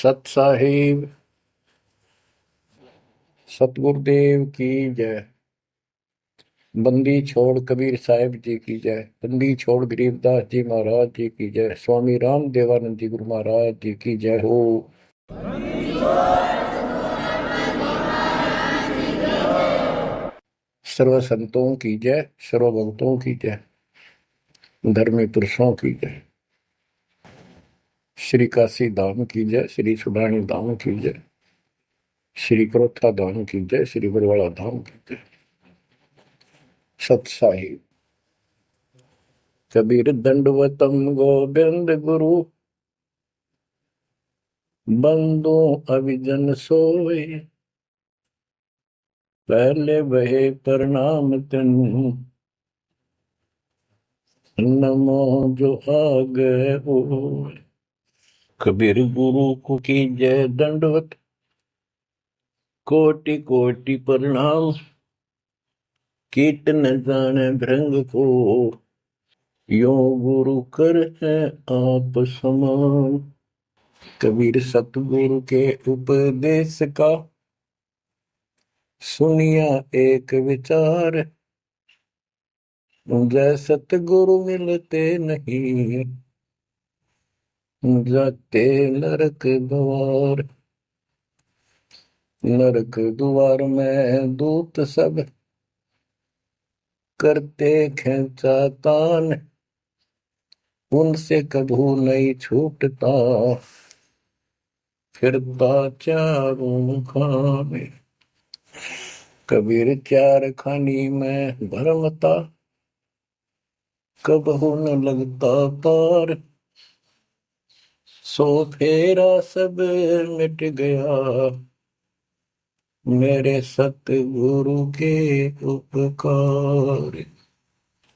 सत साहिब सतगुरुदेव की जय। बंदी छोड़ कबीर साहिब जी की जय। बंदी छोड़ गरीबदास जी महाराज जी की जय। स्वामी राम देवानंद जी गुरु महाराज जी की जय हो। सर्व संतों की जय, सर्व भक्तों की जय, धर्मी पुरुषों की जय। श्री काशी धाम की जय, श्री सुडानी धाम की जय, श्री क्रोथा धाम की जय, श्री बरवाड़ा धाम की जय। सत साहिब कबीर दंडवतम गोविंद गुरु, बंदो अविजन सोए, पहले बहे प्रणाम तन, नमो जो आ गए हो। कबीर गुरु को की जय दंडवत, कोटि कोटि प्रणाम, कीट न जाने भृंग को, यो गुरु कर है आप समान। कबीर सतगुरु के उपदेश का सुनिया एक विचार, जय सतगुरु मिलते नहीं, जाते नरक द्वार। नरक द्वार में दूत सब करते खेचा तान, उनसे कभू नहीं छूटता, फिरता चारों खाने। कबीर चार खानी में भरमता, कबहू न लगता पार, सो फेरा सब मिट गया, मेरे सतगुरु के उपकार।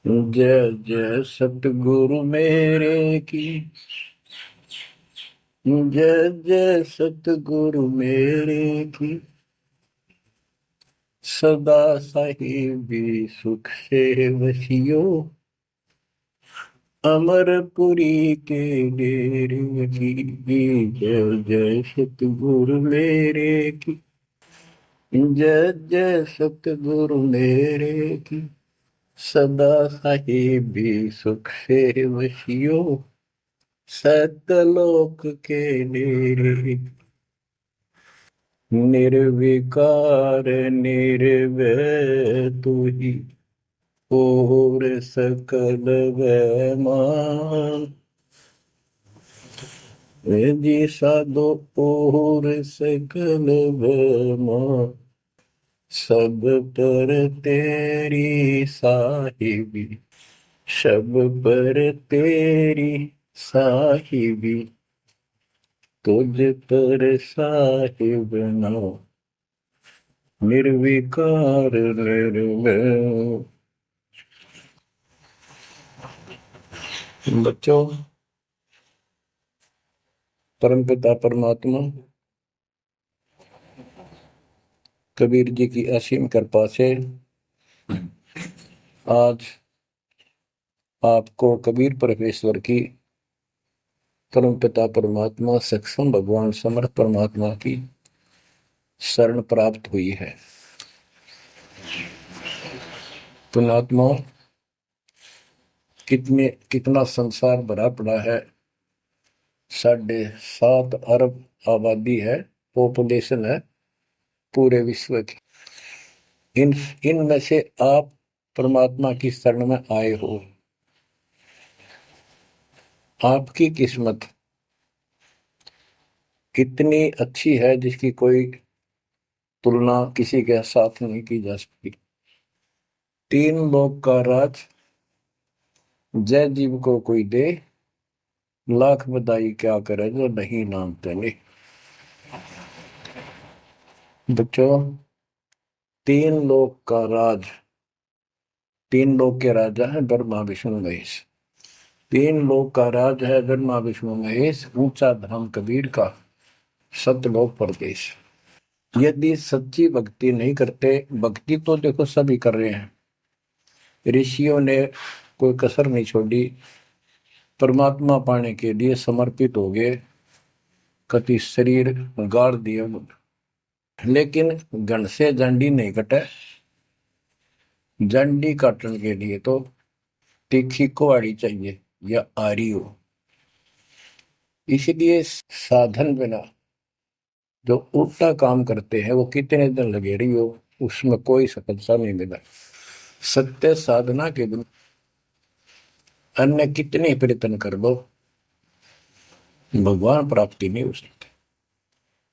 जय जय सतगुरु मेरे की, जय जय सतगुरु मेरे की, सदा साहिबी सुख से वसियो, अमरपुरी के डेरे की। जय जय सतगुरु मेरे की, जय जय सतगुरु मेरे की, सदा साहिबी सुख से वसियो, सतलोक के डेरे। निर्विकार निर्भय तू ही, और सकल वैमान, जी साधो और सकल वैमान, सब पर तेरी साहिबी, सब पर तेरी साहिबी, तुझ पर साहिब ना, निर्विकार निर्भय। बच्चों, परमपिता परमात्मा कबीर जी की असीम कृपा से आज आपको कबीर परमेश्वर की, परमपिता परमात्मा सक्षम भगवान समर्थ परमात्मा की शरण प्राप्त हुई है। पुण्यात्मा, कितना संसार भरा पड़ा है। 7.5 अरब आबादी है, पॉपुलेशन है पूरे विश्व की। इनमें से आप परमात्मा की शरण में आए हो। आपकी किस्मत कितनी अच्छी है जिसकी कोई तुलना किसी के साथ नहीं की जा सकती। 3 लोक का राज जय जीव को कोई दे, लाख बधाई क्या करे जो नहीं नामते नहीं। बच्चों, 3 लोक का राज, 3 लोक के राजा है ब्रह्मा विष्णु महेश। 3 लोक का राज है ब्रह्मा विष्णु महेश, ऊंचा धाम कबीर का, सतलोक परदेश। यदि सच्ची भक्ति नहीं करते, भक्ति तो देखो सभी कर रहे हैं, ऋषियों ने कोई कसर नहीं छोड़ी, परमात्मा पाने के लिए समर्पित हो गए। कति शरीर गाड़ दिए, लेकिन घन से जंडी नहीं कटे। जंडी काटने के लिए तो तीखी कुहाड़ी चाहिए या आरी हो। इसलिए साधन बिना जो उल्टा काम करते हैं वो कितने दिन लगे रही हो, उसमें कोई सफलता नहीं मिला। सत्य साधना के बिना अन्य कितने प्रयत्न कर लो, भगवान प्राप्ति नहीं हो सकती।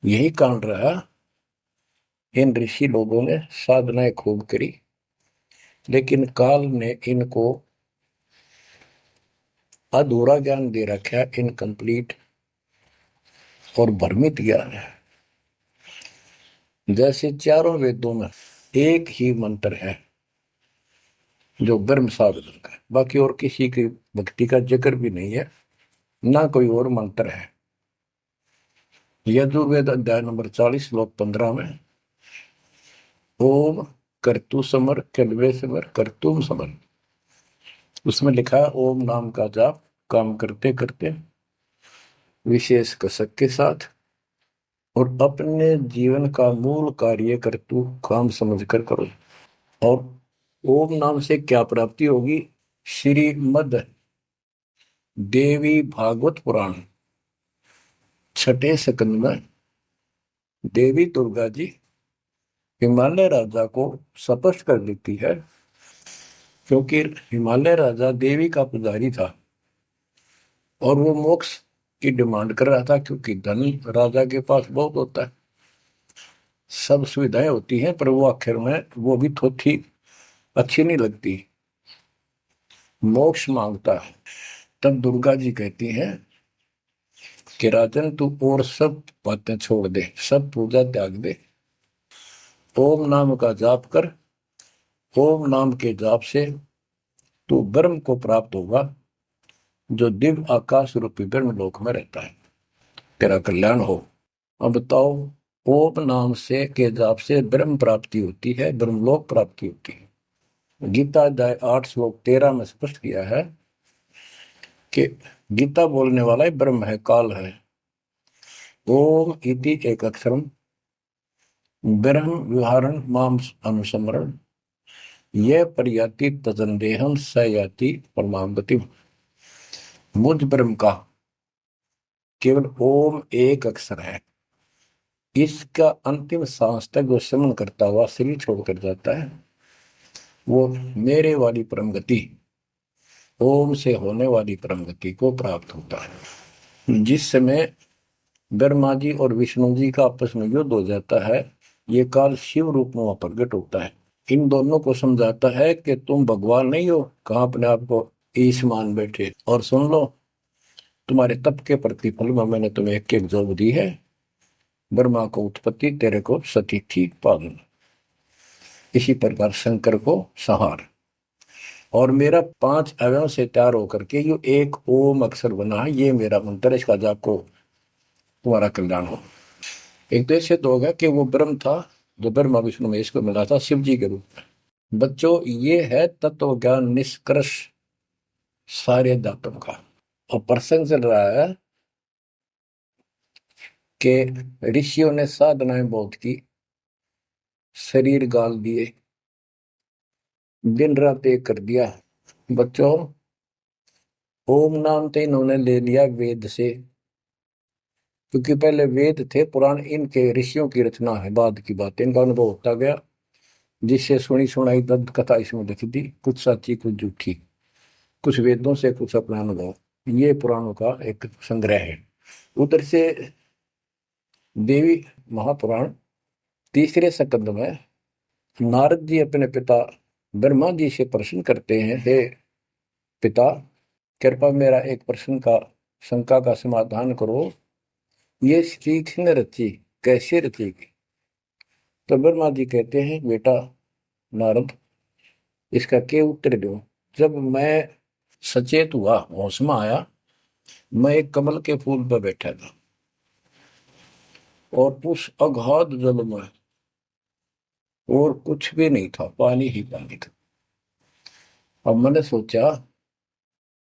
यही कारण रहा इन ऋषि लोगों ने साधनाएं खूब करी, लेकिन काल ने इनको अधूरा ज्ञान दे रखा, इनकम्प्लीट और भ्रमित ज्ञान है। जैसे चारों वेदों में एक ही मंत्र है जो ब्रह्म साधन का, बाकी और किसी की भक्ति का जिक्र भी नहीं है, ना कोई और मंत्र है। यजुर्वेद अध्याय नंबर 40 श्लोक 15 में ओम कर्तु समर कल्वे समर कर्तुम समर, उसमें लिखा है ओम नाम का जाप काम करते करते विशेष कसक के साथ और अपने जीवन का मूल कार्य कर्तु काम समझकर करो। और ओम नाम से क्या प्राप्ति होगी? श्रीमद देवी भागवत पुराण 6 स्कंद में देवी दुर्गा जी हिमालय राजा को स्पष्ट कर देती है, क्योंकि हिमालय राजा देवी का पुजारी था और वो मोक्ष की डिमांड कर रहा था, क्योंकि धन राजा के पास बहुत होता है, सब सुविधाएं होती हैं, पर वो आखिर में वो भी थोड़ी अच्छी नहीं लगती, मोक्ष मांगता है। तब दुर्गा जी कहती हैं कि राजन तू और सब बातें छोड़ दे, सब पूजा त्याग दे, ओम नाम का जाप कर। ओम नाम के जाप से तू ब्रह्म को प्राप्त होगा, जो दिव्य आकाश रूपी ब्रह्म लोक में रहता है, तेरा कल्याण हो। अब बताओ, ओम नाम से के जाप से ब्रह्म प्राप्ति होती है, ब्रह्मलोक प्राप्ति होती है। गीता अध्याय 8 श्लोक 13 में स्पष्ट किया है कि गीता बोलने वाला ही ब्रह्म है, काल है। ओम इति एक अक्षरम ब्रह्म विहारण माम अनुसमरण यह प्रयाति तजंदेहम स याति परमाम गति। मुझ ब्रह्म का केवल ओम एक अक्षर है, इसका अंतिम सांस तक जो समन करता हुआ शरीर छोड़कर जाता है, वो मेरे वाली परम गति, ओम से होने वाली परम गति को प्राप्त होता है। जिस समय ब्रह्मा जी और विष्णु जी का आपस में युद्ध हो जाता है, ये काल शिव रूप में प्रकट होता है, इन दोनों को समझाता है कि तुम भगवान नहीं हो, कहां अपने आप को ईश मान बैठे, और सुन लो तुम्हारे तप के प्रतिफल में मैंने तुम्हें एक एक जोग दी है, ब्रह्मा को उत्पत्ति, तेरे को सती ठीक पालन, इसी प्रकार शंकर को संहार, और मेरा 5 अवयव से तैयार होकर के ये एक ओम अक्षर बना है, ये मेरा मंत्र, इसका जाप को तुम्हारा कल्याण हो। एक तो सिद्ध होगा कि वो ब्रह्म था जो ब्रह्मा विष्णु महेश को मिला था शिव जी के रूप में। बच्चों, ये है तत्व ज्ञान निष्कर्ष सारे दातों का। और प्रसंग चल रहा है कि ऋषियों ने साधनाएं बहुत की, शरीर गाल दिए, दिन रात एक कर दिया। बच्चों, ओम नाम तो इन्होंने ले लिया वेद से, क्योंकि पहले वेद थे, पुराण इनके ऋषियों की रचना है, बाद की बात, इनका अनुभव होता गया, जिससे सुनी सुनाई दंत कथा इसमें लिखी थी, कुछ सच्ची कुछ झूठी, कुछ वेदों से कुछ अपना अनुभव, ये पुराणों का एक संग्रह है। उधर से देवी महापुराण 3 स्कंद में नारद जी अपने पिता ब्रह्मा जी से प्रश्न करते हैं, हे पिता, कृपा मेरा एक प्रश्न का शंका का समाधान करो, ये स्त्री किसने रची, कैसे रचेगी? तो ब्रह्मा जी कहते हैं, बेटा नारद, इसका क्या उत्तर दो? जब मैं सचेत हुआ, होश में आया, मैं एक कमल के फूल पर बैठा था और उस अगाध जल में और कुछ भी नहीं था, पानी ही पानी था। अब मैंने सोचा,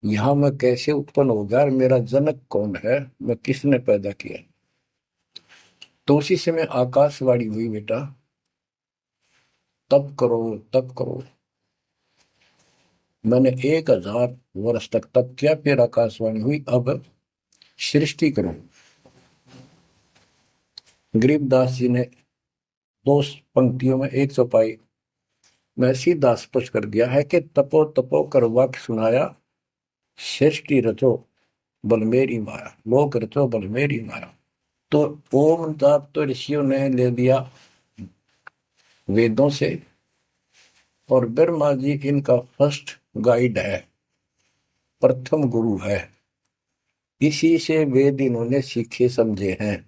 यहां मैं कैसे उत्पन्न हो गया, मेरा जनक कौन है, मैं किसने पैदा किया? तो उसी समय आकाशवाणी हुई, बेटा तप करो तप करो। मैंने 1000 वर्ष तक तप किया, फिर आकाशवाणी हुई, अब सृष्टि करो। गरीबदास जी ने 2 पंक्तियों में एक चौपाई में सीधा स्पष्ट कर दिया है कि तपो तपो कर वाक्य सुनाया, सृष्टि रचो बल मेरी माया, लोक रचो बल मेरी माया। तो ओम जाप तो ऋषियों ने ले लिया वेदों से, और ब्रह्मा जी इनका फर्स्ट गाइड है, प्रथम गुरु है। इसी से वेद इन्होंने सीखे समझे हैं।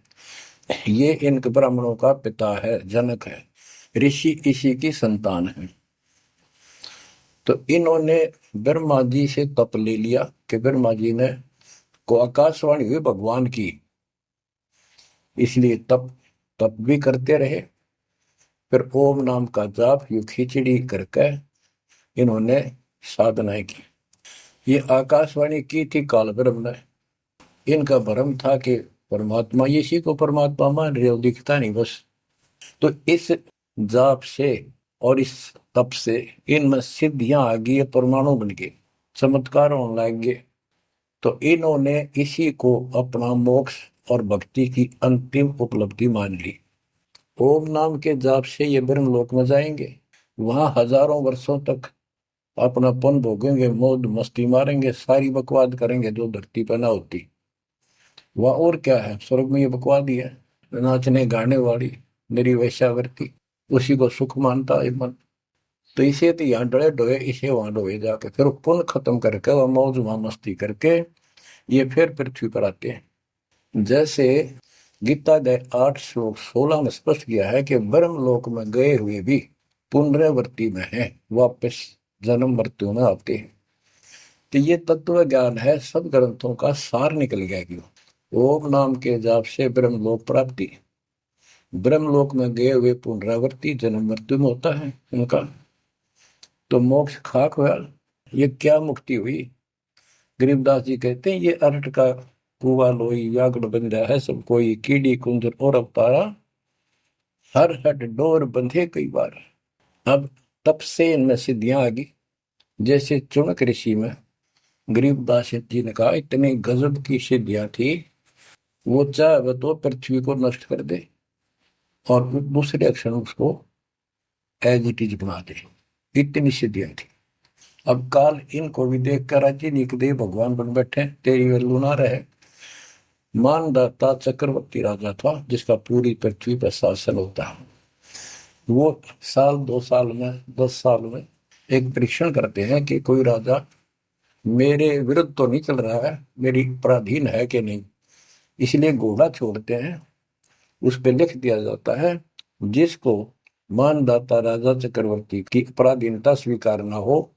ये इन ब्राह्मणों का पिता है, जनक है, ऋषि इसी की संतान है। तो इन्होंने ब्रह्मा जी से तप ले लिया कि ब्रह्मा जी ने को आकाशवाणी हुई भगवान की, इसलिए तप तप भी करते रहे। फिर ओम नाम का जाप यू खिचड़ी करके इन्होंने साधनाएं की। ये आकाशवाणी की थी काल ब्रह्म ने। इनका भ्रम था कि परमात्मा, इसी को परमात्मा मान रहे हो, दिखता नहीं बस। तो इस जाप से और इस तप से इनमें सिद्धियां आ गई, परमाणु बन गए, चमत्कार होने लग गए। तो इन्होंने इसी को अपना मोक्ष और भक्ति की अंतिम उपलब्धि मान ली। ओम नाम के जाप से ये ब्रह्म लोक में जाएंगे, वहां हजारों वर्षों तक अपनापन भोगेंगे, मौज मस्ती मारेंगे, सारी बकवाद करेंगे जो धरती पर ना होती। वह और क्या है, स्वर्ग में ये बकवाद ही है, नाचने गाने वाली मेरी वैश्यावृत्ति, उसी को सुख मानता है मन। तो इसे तो यहाँ डोए डोए, इसे वहां डोए जाके, फिर पुण्य खत्म करके वह मौज वहां मस्ती करके ये फिर पृथ्वी पर आते हैं। जैसे गीता के 8 श्लोक 16 में स्पष्ट किया है कि ब्रह्म लोक में गए हुए भी पुनरावृत्ति में है, वापस जन्म मृत्यु में आते हैं। तो ये तत्व ज्ञान है, सब ग्रंथों का सार निकल गया। क्यों? ओम नाम के जाप से ब्रह्मलोक प्राप्ति, ब्रह्मलोक में गए हुए पुनरावृत्ति जन्म मृत्यु में होता है उनका। तो मोक्ष खाक हुआ, ये क्या मुक्ति हुई? गरीबदास जी कहते हैं ये अरट का कुआ लोई व्यागड़ बंधा है सब कोई, कीड़ी कुंजर और अवतारा, हर हट डोर बंधे कई बार। अब तब से इनमें सिद्धियां आ गई। जैसे चुनक ऋषि में गरीबदास जी ने कहा इतनी गजब की सिद्धियां थी, वो चाहे तो पृथ्वी को नष्ट कर दे और दूसरे अक्षर उसको एज इट इज बना दे, इतनी सिद्धियां थी। अब काल इनको भी देख कर राज्य निकदे भगवान बन बैठे, तेरी वैल्यू ना रहे। मानदाता चक्रवर्ती राजा था जिसका पूरी पृथ्वी पर शासन होता है। वो साल 2 साल में 10 साल में एक परीक्षण करते हैं कि कोई राजा मेरे विरुद्ध तो नहीं चल रहा है, मेरी पराधीन है कि नहीं। इसलिए घोड़ा छोड़ते हैं, उस पर लिख दिया जाता है जिसको मानदाता राजा चक्रवर्ती की पराधीनता स्वीकार ना हो,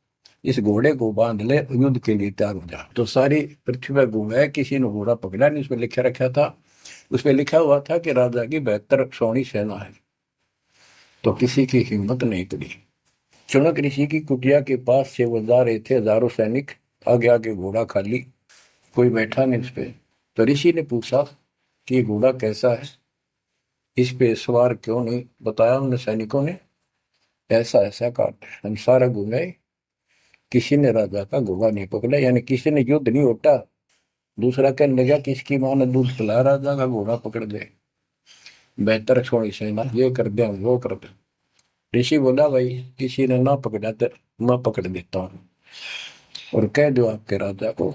इस घोड़े को बांध ले, युद्ध के लिए तैयार हो जा। तो सारी पृथ्वी पर घूमे, किसी ने घोड़ा पकड़ा नहीं। उसमें लिखा रखा था, उसमें लिखा हुआ था कि राजा की 72 सोनी सेना है। तो किसी की हिम्मत नहीं करी। चुनक ऋषि की कुटिया के पास से वो जा रहे थे, हजारों सैनिक, आगे आगे घोड़ा खाली, कोई बैठा नहीं उस पे। तो ऋषि ने पूछा कि ये घोड़ा कैसा है, इस पे सवार क्यों नहीं? बताया उन सैनिकों ने, ऐसा ऐसा काट। हम सारा घूमे, किसी ने राजा का घोड़ा नहीं पकड़ा, यानी किसी ने युद्ध नहीं उठा। दूसरा कहने लगा किसकी मां ने दूध पिलाया, राजा का घोड़ा पकड़ दे, बेहतर छोड़ी सेना, ये कर दे वो कर दे। ऋषि बोला भाई किसी ने ना पकड़ा तो मैं पकड़ देता हूँ और कह दो आपके राजा को।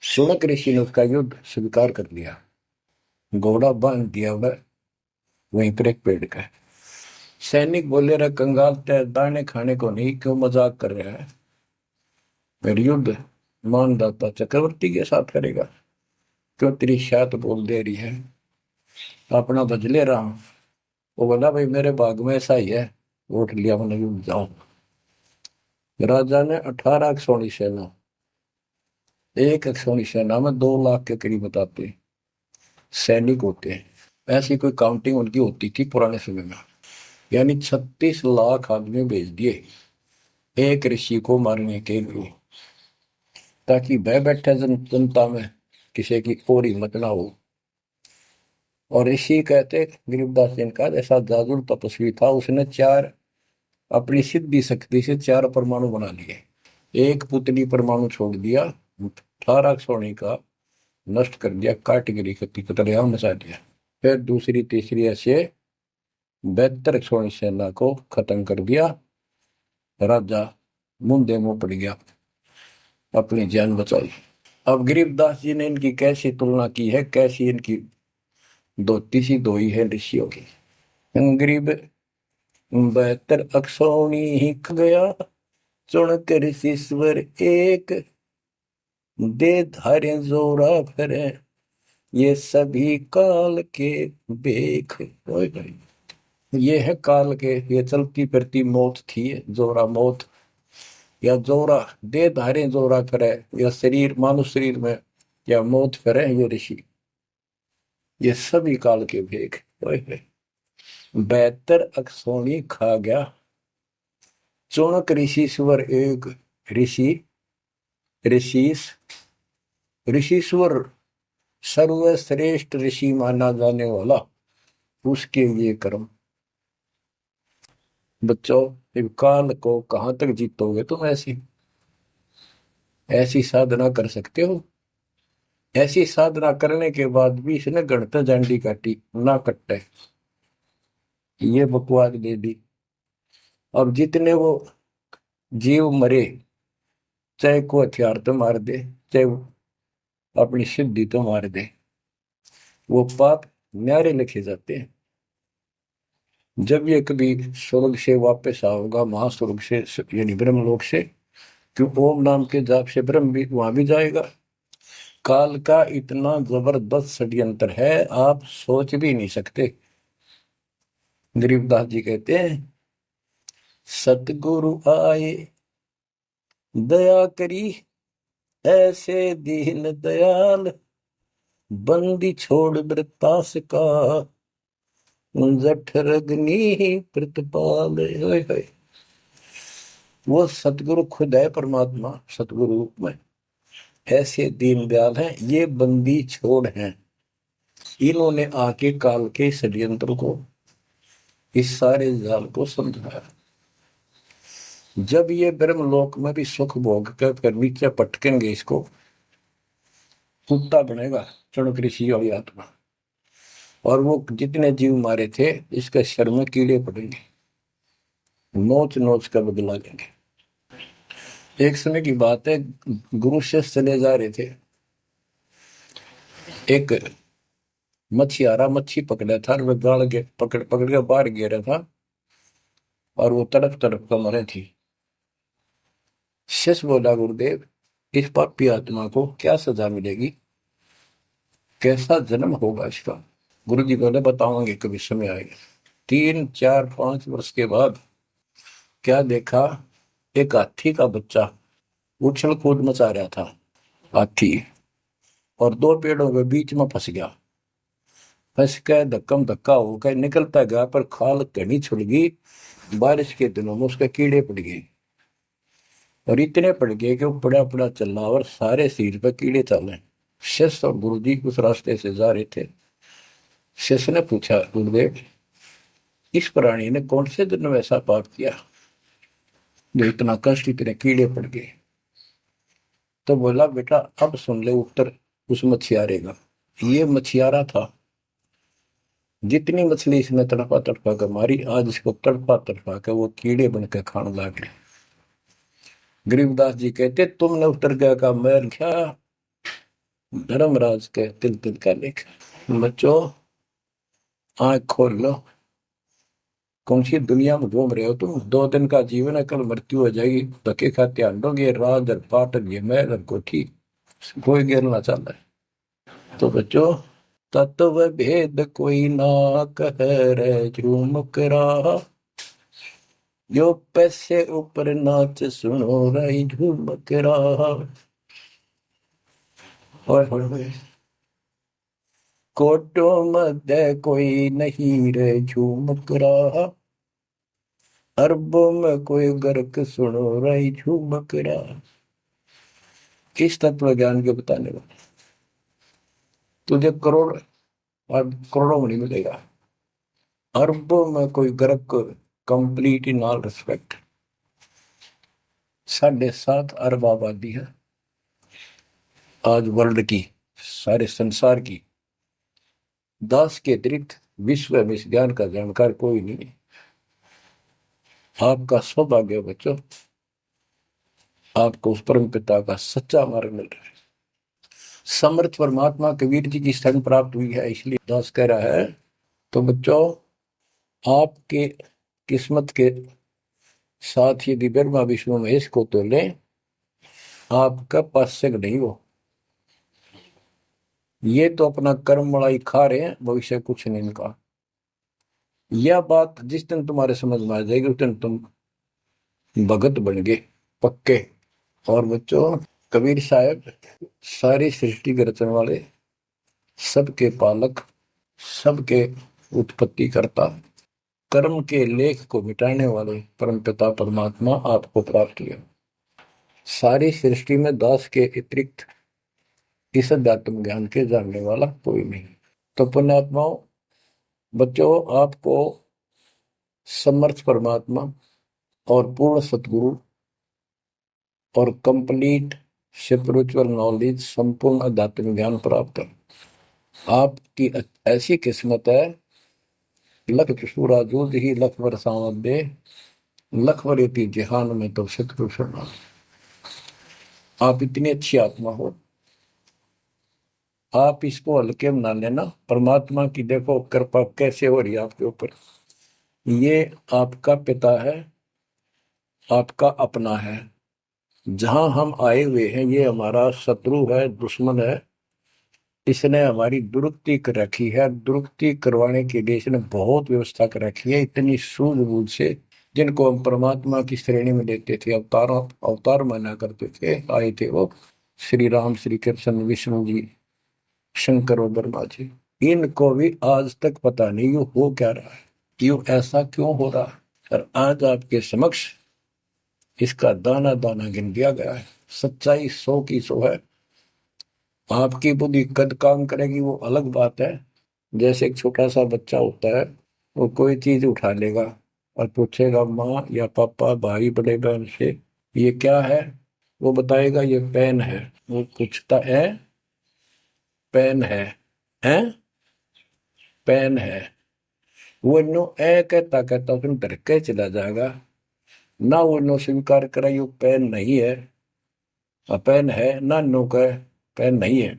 शुनक ऋषि ने उसका युद्ध स्वीकार कर लिया, घोड़ा बांध दिया वहीं पर एक पेड़ का। सैनिक बोले रहे कंगाल ते दाने खाने को नहीं, क्यों मजाक कर रहा है, मेरी युद्ध मानदाता चक्रवर्ती के साथ करेगा, क्यों तेरी शायद बोल दे रही है, अपना बज ले रहा हूं। वो बोला भाई मेरे भाग में ऐसा ही है, वोट लिया मैंने युद्ध जाऊं। राजा ने 18 सोनी सेना, एक सोनी सेना में 2 लाख के करीब बताते सैनिक होते हैं। ऐसी कोई काउंटिंग उनकी होती थी पुराने समय में, यानी 36 लाख आदमी भेज दिए एक ऋषि को मारने के लिए, ताकि भय बैठे जनता में किसी की और हिम्मत ना हो। और ऋषि कहते गरीबदास जी ने कहा ऐसा जादू तपस्वी था, उसने चार अपनी सिद्धि शक्ति से चार परमाणु बना लिए। एक पुतली परमाणु छोड़ दिया, 18 सोने का नष्ट कर दिया, काट गिरी की तरह मचा दिया। फिर दूसरी तीसरी ऐसे 72 सोनी सेना को खत्म कर दिया। राजा मुंदे मुंह पड़ गया, अपनी जान बचाई। अब गरीबदास जी ने इनकी कैसी तुलना की है, कैसी इनकी धोती सी धोई है ऋषियों की। गरीब 72 अक्षौणी ही ख गया, चुनकर ऋषिश्वर एक, दे धारे जोरा फिरे, ये सभी काल के बेख। ये है काल के, ये चलती फिरती मौत थी, जोरा मौत या जोरा दे धारे जोरा फिरे, या शरीर मानव शरीर में या मौत फिरे, ये ऋषि, ये सभी काल के भेख। 72 अक्षौणी खा गया, चौणक ऋषिश्वर एक। ऋषि ऋषिस ऋषिश्वर सर्वश्रेष्ठ ऋषि माना जाने वाला, उसके लिए कर्म। बच्चों, काल को कहां तक जीतोगे तुम? ऐसी साधना कर सकते हो? ऐसी साधना करने के बाद भी इसने गणतंत्र झंडी काटी ना कट्टे, ये बकवास दे दी। अब जितने वो जीव मरे, चाहे को हथियार तो मार दे, चाहे अपनी सिद्धि तो मार दे, वो पाप न्यारे लिखे जाते हैं। जब ये कभी स्वर्ग से वापस आओगा, महास्वर्ग से यानी ब्रह्मलोक से, क्यों ओम नाम के जाप से ब्रह्म भी वहां भी जाएगा। काल का इतना जबरदस्त षड्यंत्र है, आप सोच भी नहीं सकते। गरीबदास जी कहते हैं, सतगुरु आए दया करी, ऐसे दीन दयाल, बंदी छोड़ वृतास का, जठरग्नि प्रतिपाल। वो सतगुरु खुद है, परमात्मा सतगुरु रूप में, ऐसे दीन दयाल हैं, ये बंदी छोड़ हैं। इन्होंने आके काल के षड्यंत्र को, इस सारे जाल को समझाया। जब ये ब्रह्मलोक में भी सुख भोग कर फिर नीचे पटकेंगे, इसको कुत्ता बनेगा चणक ऋषि वाली आत्मा, और वो जितने जीव मारे थे इसके शर में कीड़े पड़ेंगे, नोच नोच कर बदला लेंगे। एक समय की बात है, गुरु शिष्य चले जा रहे थे, एक मछियारा मच्छी पकड़ा था, वह गाड़ के पकड़ के बाहर गिरा था, और वो तड़प तड़प कर मरे थी। शिष्य बोला, गुरुदेव इस पापी आत्मा को क्या सजा मिलेगी, कैसा जन्म होगा इसका? गुरु जी बोले, बताओगे कभी समय आएगा। 3, 4, 5 वर्ष के बाद क्या देखा, एक हाथी का बच्चा उछल कूद मचा रहा था, हाथी, और दो पेड़ों के बीच में फंस गया। फंस के धक्कम धक्का होकर निकलता गया, पर खाल घनी छुड़ गई। बारिश के दिनों में उसके कीड़े पड़ गए, और इतने पड़ गए कि वो पड़ा पड़ा चल रहा, और सारे शरीर पर कीड़े चले। शिष्य और गुरु जी उस रास्ते से जा रहे थे। शिष्य ने पूछा, गुरुदेव इस प्राणी ने कौन से दिन में ऐसा पाप किया जो इतना कष्ट, इतने कीड़े पड़ गए? तो बोला, बेटा अब सुन ले उत्तर उस मछियारे का। ये मछियारा था, जितनी मछली इसने तड़पा तड़पा कर मारी, आज इसको तड़पा तड़पा कर वो कीड़े बनकर खाने लग गए। गरीबदास जी कहते, तुमने उत्तर गया का मैल क्या, धर्मराज के तिल तिल का लेख। बच्चों आंख खोल लो, कौन सी दुनिया में घूम रहे हो तुम? 2 दिन का जीवन है, कल मृत्यु हो जाएगी। धक्के खाते आंडोगे, राज और पाट और ये महल और कोठी, कोई गिरना चाहता है। तो बच्चों, तत्व भेद कोई ना कह रे झूमक रहा, जो पैसे ऊपर नाच सुनो रही झूमक रहा। कोटो मध्य कोई नहीं रे झूमक रहा, अरबों में कोई गर्क सुनो रही झूमक रहा। किस तत्व ज्ञान के बताने वाले? तुझे करोड़ और करोड़ों में नहीं मिलेगा, अरबों में कोई गर्क को कंप्लीट इन ऑल रिस्पेक्ट। 7.5 अरब आबादी है आज वर्ल्ड की, सारे संसार की। 10 के अतिरिक्त विश्व में इस ज्ञान का जानकार कोई नहीं है। आपका सौभाग्य है बच्चों, आपको उस परम पिता का सच्चा मार्ग मिल रहा है। समर्थ परमात्मा कबीर जी की शरण प्राप्त हुई है, इसलिए दास कह रहा है। तो बच्चों, आपके किस्मत के साथ यदि ब्रह्मा विष्णु महेश को तो ले, आपका पास्यक नहीं हो। ये तो अपना कर्म मलाई खा रहे हैं, भविष्य कुछ नहीं इनका। यह बात जिस दिन तुम्हारे समझ में आ जाएगी उस दिन तुम भगत बन गए पक्के। और बच्चों, कबीर साहब सारी सृष्टि के रचने वाले, सबके पालक, सबके उत्पत्ति करता, कर्म के लेख को मिटाने वाले परमपिता परमात्मा आपको प्राप्त हुए। सारी सृष्टि में दास के अतिरिक्त इस अध्यात्म ज्ञान के जानने वाला कोई नहीं। तो पुण्यात्माओं, बच्चों, आपको समर्थ परमात्मा और पूर्ण सतगुरु और कंप्लीट स्पिरिचुअल नॉलेज, संपूर्ण अध्यात्म ज्ञान प्राप्त है। आपकी ऐसी किस्मत है, लख चुसूरा जूझ ही लख बरसावत दे, लख वरेती जहान में तो सतगुरु शरणा। आप इतनी अच्छी आत्मा हो, आप इसको हल्के में ना लेना। परमात्मा की देखो कृपा कैसे हो रही है आपके ऊपर। ये आपका पिता है, आपका अपना है। जहां हम आए हुए हैं ये हमारा शत्रु है, दुश्मन है। इसने हमारी दुरुक्ति कर रखी है, दुरुक्ति करवाने के लिए इसने बहुत व्यवस्था कर रखी है, इतनी सूझबूझ से। जिनको हम परमात्मा की श्रेणी में लेते थे, अवतार माना करते थे, आए थे वो श्री राम, श्री कृष्ण, विष्णु जी, शंकर और ब्रह्मा जी। इनको भी आज तक पता नहीं ये हो क्या रहा है, क्यों ऐसा क्यों हो रहा है। और आज आपके समक्ष इसका दाना दाना गिन दिया गया है। सच्चाई 100 की 100 है। आपकी बुद्धि कद काम करेगी वो अलग बात है। जैसे एक छोटा सा बच्चा होता है, वो कोई चीज उठा लेगा और पूछेगा माँ या पापा, भाई, बड़े बहन से ये क्या है, वो बताएगा ये पेन है। वो पूछता है पेन है पेन है। वो नो ए कहता कहता फिर डर के चला जाएगा ना। वो नो स्वीकार करे ये पेन नहीं है, पेन है ना, नो कहे पेन नहीं है।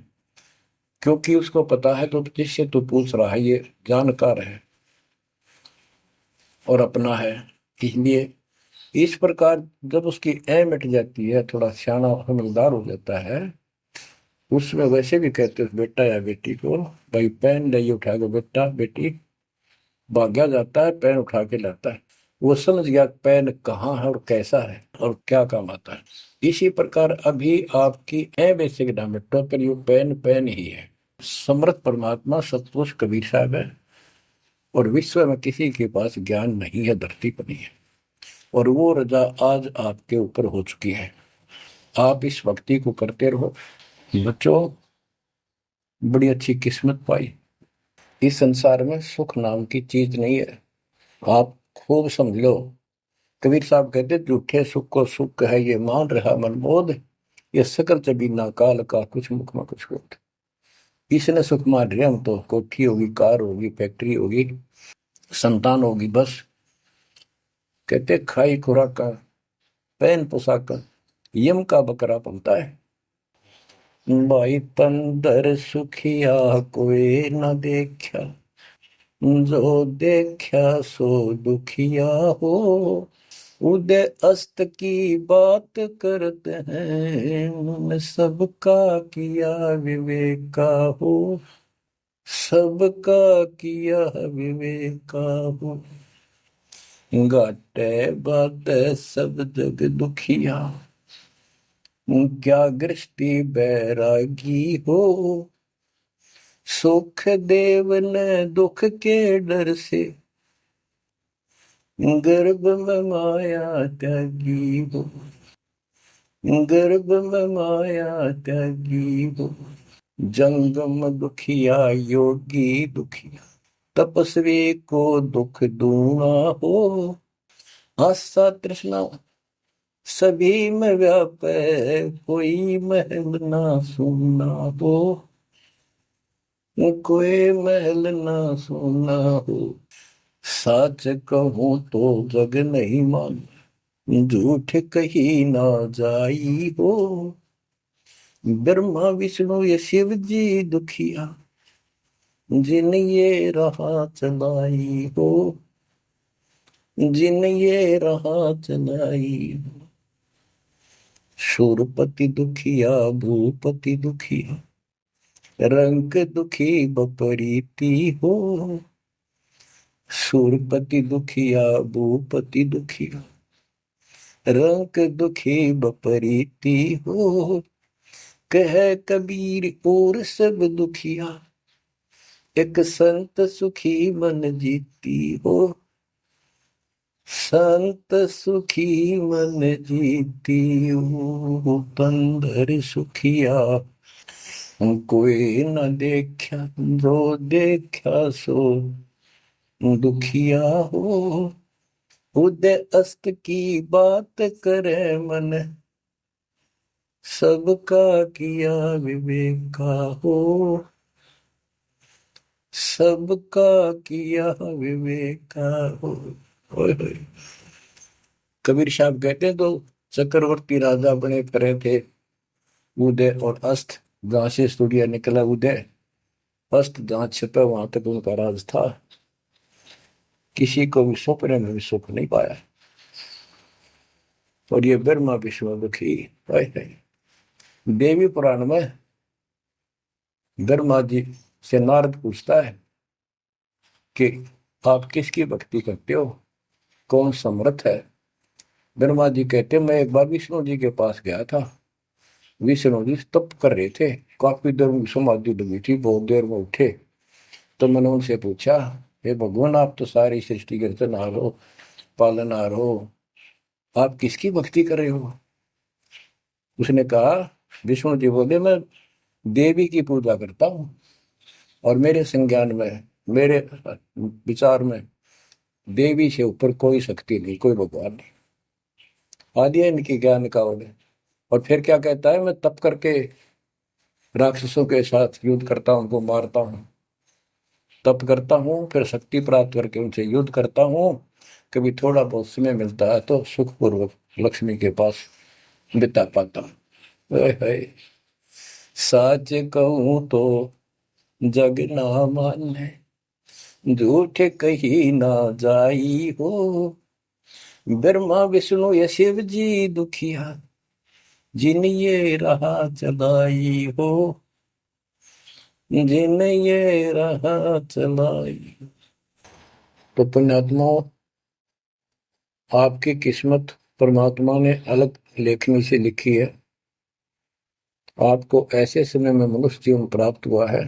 क्योंकि उसको पता है तो जिससे तू पूछ रहा है ये जानकार है और अपना है। इसलिए इस प्रकार जब उसकी ए मिट जाती है, थोड़ा सियाना समझदार हो जाता है, उसमें वैसे भी कहते हैं बेटा या बेटी को, भाई पेन नहीं उठा के बेटा बेटी, भाग्या जाता है पेन उठा के लाता है। वो समझ गया पेन कहाँ है और कैसा है और क्या काम आता है। इसी प्रकार अभी आपकी ए बेसिक ना मिटो पर ये पेन पेन ही है। समर्थ परमात्मा सतपुरुष कबीर साहब है और विश्व में किसी के पास ज्ञान नहीं है, धरती पर नहीं है। और वो रजा आज आपके ऊपर हो चुकी है। आप इस भक्ति को करते रहो बच्चों, बड़ी अच्छी किस्मत पाई। इस संसार में सुख नाम की चीज नहीं है, आप खूब समझ लो। कबीर साहब कहते झूठे सुख को सुख है ये मान रहा मनमोद, ये सकल चबीना काल का कुछ मुख में कुछ होता। इसने सुख मान रहे हम तो, कोठी होगी, कार होगी, फैक्ट्री होगी, संतान होगी, बस। कहते खाई खुराक का, पहन पोशाक, यम का बकरा पलता है। भाई तंदर सुखिया कोई न देखा, जो देखा सो दुखिया हो। उदय अस्त की बात करते हैं, उन्होंने सबका किया विवेका हो, सबका किया विवेका हो। घाटे बात सब जग दुखिया, क्या गृष्टि बैरागी हो। सुख देव ने दुख के डर से, गर्भ में माया त्यागी हो, गर्भ में माया त्यागी हो। जंगम दुखिया योगी दुखिया, तपस्वी को दुख दूना हो। आशा तृष्णा सभी में व्यापे, कोई महल ना सुनना हो, कोई महल ना सुनना हो। सच कहूं तो जग नहीं मान, झूठ कही ना जाई हो। ब्रह्मा विष्णु ये शिव जी दुखिया, जिन ये राह चलाई हो, जिन ये राह चलाई हो। शूरपति दुखिया भूपति दुखिया, रंग दुखी बपरीती हो। शूरपति दुखिया भूपति दुखिया, रंग दुखी बपरीती हो। कह कबीर और सब दुखिया, एक संत सुखी मन जीती हो। संत सुखी मन जीती हो, तंदर सुखिया कोई न देखा, जो देखा सो दुखिया हो। उदय अस्त की बात करे मन, सबका किया विवेका हो। सबका किया विवेका हो। कबीर साहब कहते हैं, तो चक्रवर्ती राजा बने फिरे थे, उदय और अस्त, जहां से सूर्य निकला उदय, अस्त जहां छिपा वहां तक उनका राज था। किसी को भी सपने में भी सुख नहीं पाया। और ये ब्रह्मा विष्णु दुखी है। देवी पुराण में ब्रह्मा जी से नारद पूछता है कि आप किसकी भक्ति करते हो, कौन समर्थ है। ब्रह्मा जी कहते, मैं एक बार विष्णु जी के पास गया था। विष्णु जी तप कर रहे थे, काफी देर में समाधि लगी थी, बहुत देर में उठे। तो मैंने उनसे पूछा, हे भगवान, आप तो सारी सृष्टि के रचनहार हो, पालनहार हो, आप किसकी भक्ति कर रहे हो। उसने कहा, विष्णु जी बोले, मैं देवी की पूजा करता हूँ, और मेरे संज्ञान में, मेरे विचार में देवी से ऊपर कोई शक्ति नहीं, कोई भगवान नहीं। आदि है इनकी ज्ञान का उन्हें। और फिर क्या कहता है, मैं तप करके राक्षसों के साथ युद्ध करता हूँ, उनको मारता हूँ, तप करता हूँ, फिर शक्ति प्राप्त करके उनसे युद्ध करता हूँ। कभी थोड़ा बहुत समय मिलता है तो सुखपूर्वक लक्ष्मी के पास बिता पाता हूँ। सच कहूँ तो जग ना माने, झूठ कही ना जाई हो। ब्रह्मा विष्णु ये शिव जी दुखिया, जिन ये राह चलाई हो, जिन ये राह चलाई। तो पुण्यात्माओं, आपकी किस्मत परमात्मा ने अलग लेखनी से लिखी है। आपको ऐसे समय में मनुष्य जीवन प्राप्त हुआ है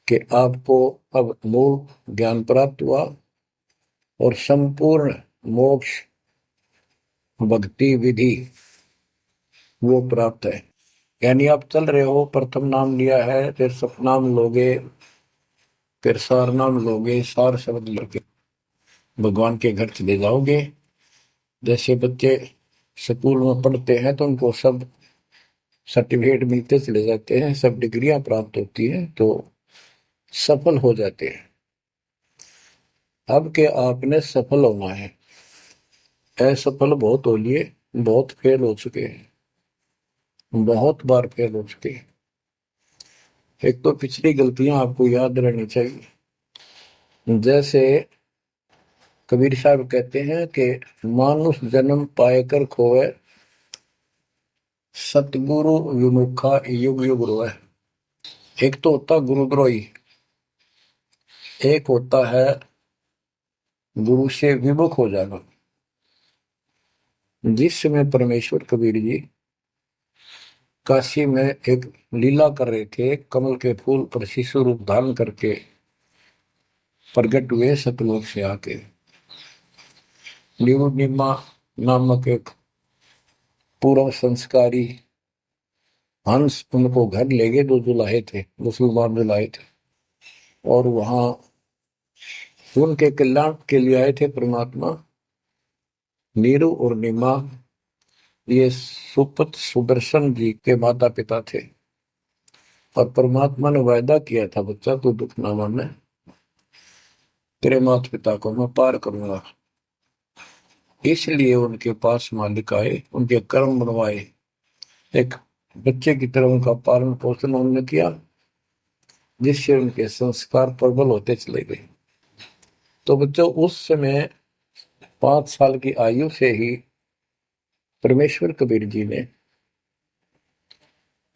कि आपको अब मूल ज्ञान प्राप्त हुआ और संपूर्ण मोक्ष भक्ति विधि वो प्राप्त है। यानी आप चल रहे हो, प्रथम नाम लिया है, फिर सपनाम लोगे, फिर सार नाम लोगे, सार शब्द लेके भगवान के घर चले जाओगे। जैसे बच्चे स्कूल में पढ़ते हैं तो उनको सब सर्टिफिकेट मिलते चले जाते हैं, सब डिग्रियां प्राप्त होती हैं, तो सफल हो जाते हैं। अब के आपने सफल होना है। असफल बहुत हो लिए, बहुत फेल हो चुके हैं, बहुत बार फेल हो चुके हैं। एक तो पिछली गलतियां आपको याद रहनी चाहिए। जैसे कबीर साहब कहते हैं कि मानुष जन्म पाएकर खोए, सतगुरु विमुखा युग युग रोए। एक तो होता गुरुद्रोही, एक होता है गुरु से विमुख हो जाना। जिस समय परमेश्वर कबीर जी काशी में एक लीला कर रहे थे, कमल के फूल पर शिशु रूप धारण करके प्रकट हुए सतलोक से आके। निमा नामक एक पूर्व संस्कारी हंस उनको घर ले गए, जो जुलाहे थे, मुसलमान जुलाहे थे, और वहां उनके कल्याण के लिए आए थे परमात्मा। नीरू और नीमा ये सुपत सुदर्शन जी के माता पिता थे, और परमात्मा ने वायदा किया था, बच्चा तू दुख ना माने, तेरे माता पिता को मैं पार करूंगा। इसलिए उनके पास मालिक आए, उनके कर्म बनवाए, एक बच्चे की तरह उनका पालन पोषण उन्होंने किया, जिससे उनके संस्कार प्रबल होते चले गए। तो बच्चों उस समय 5 साल की आयु से ही परमेश्वर कबीर जी ने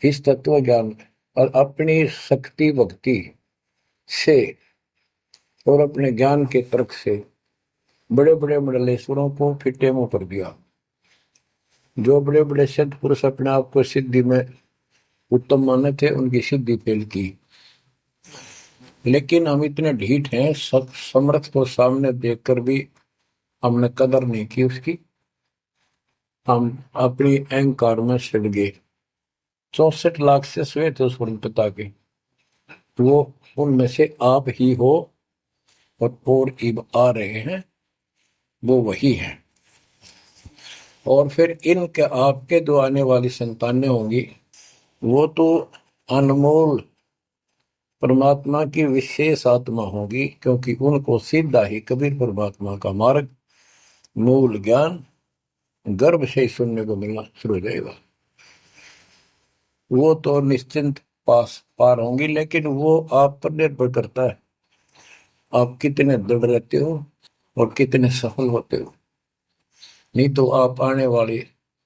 इस तत्व ज्ञान और अपनी शक्ति भक्ति से और अपने ज्ञान के तर्क से बड़े बड़े मंडलेश्वरों को फिटे मुंह कर दिया। जो बड़े बड़े सिद्ध पुरुष अपने आप को सिद्धि में उत्तम माने थे, उनकी सिद्धि फेल की। लेकिन हम इतने ढीठ हैं, समर्थ को सामने देखकर भी हमने कदर नहीं की उसकी, हम अपनी अहंकार में सड़ गए। 64 लाख से हुए थे उस पिता के, वो उनमें से आप ही हो, और इब आ रहे हैं, वो वही है। और फिर इनके आपके जो आने वाली संतानें होंगी, वो तो अनमोल परमात्मा की विशेष आत्मा होगी, क्योंकि उनको सीधा ही कबीर परमात्मा का मार्ग, मूल ज्ञान गर्भ से ही सुनने को मिलना शुरू हो जाएगा। वो तो निश्चिंत पार होंगी, लेकिन वो आप पर निर्भर करता है, आप कितने दृढ़ रहते हो और कितने सफल होते हो। नहीं तो आप आने वाली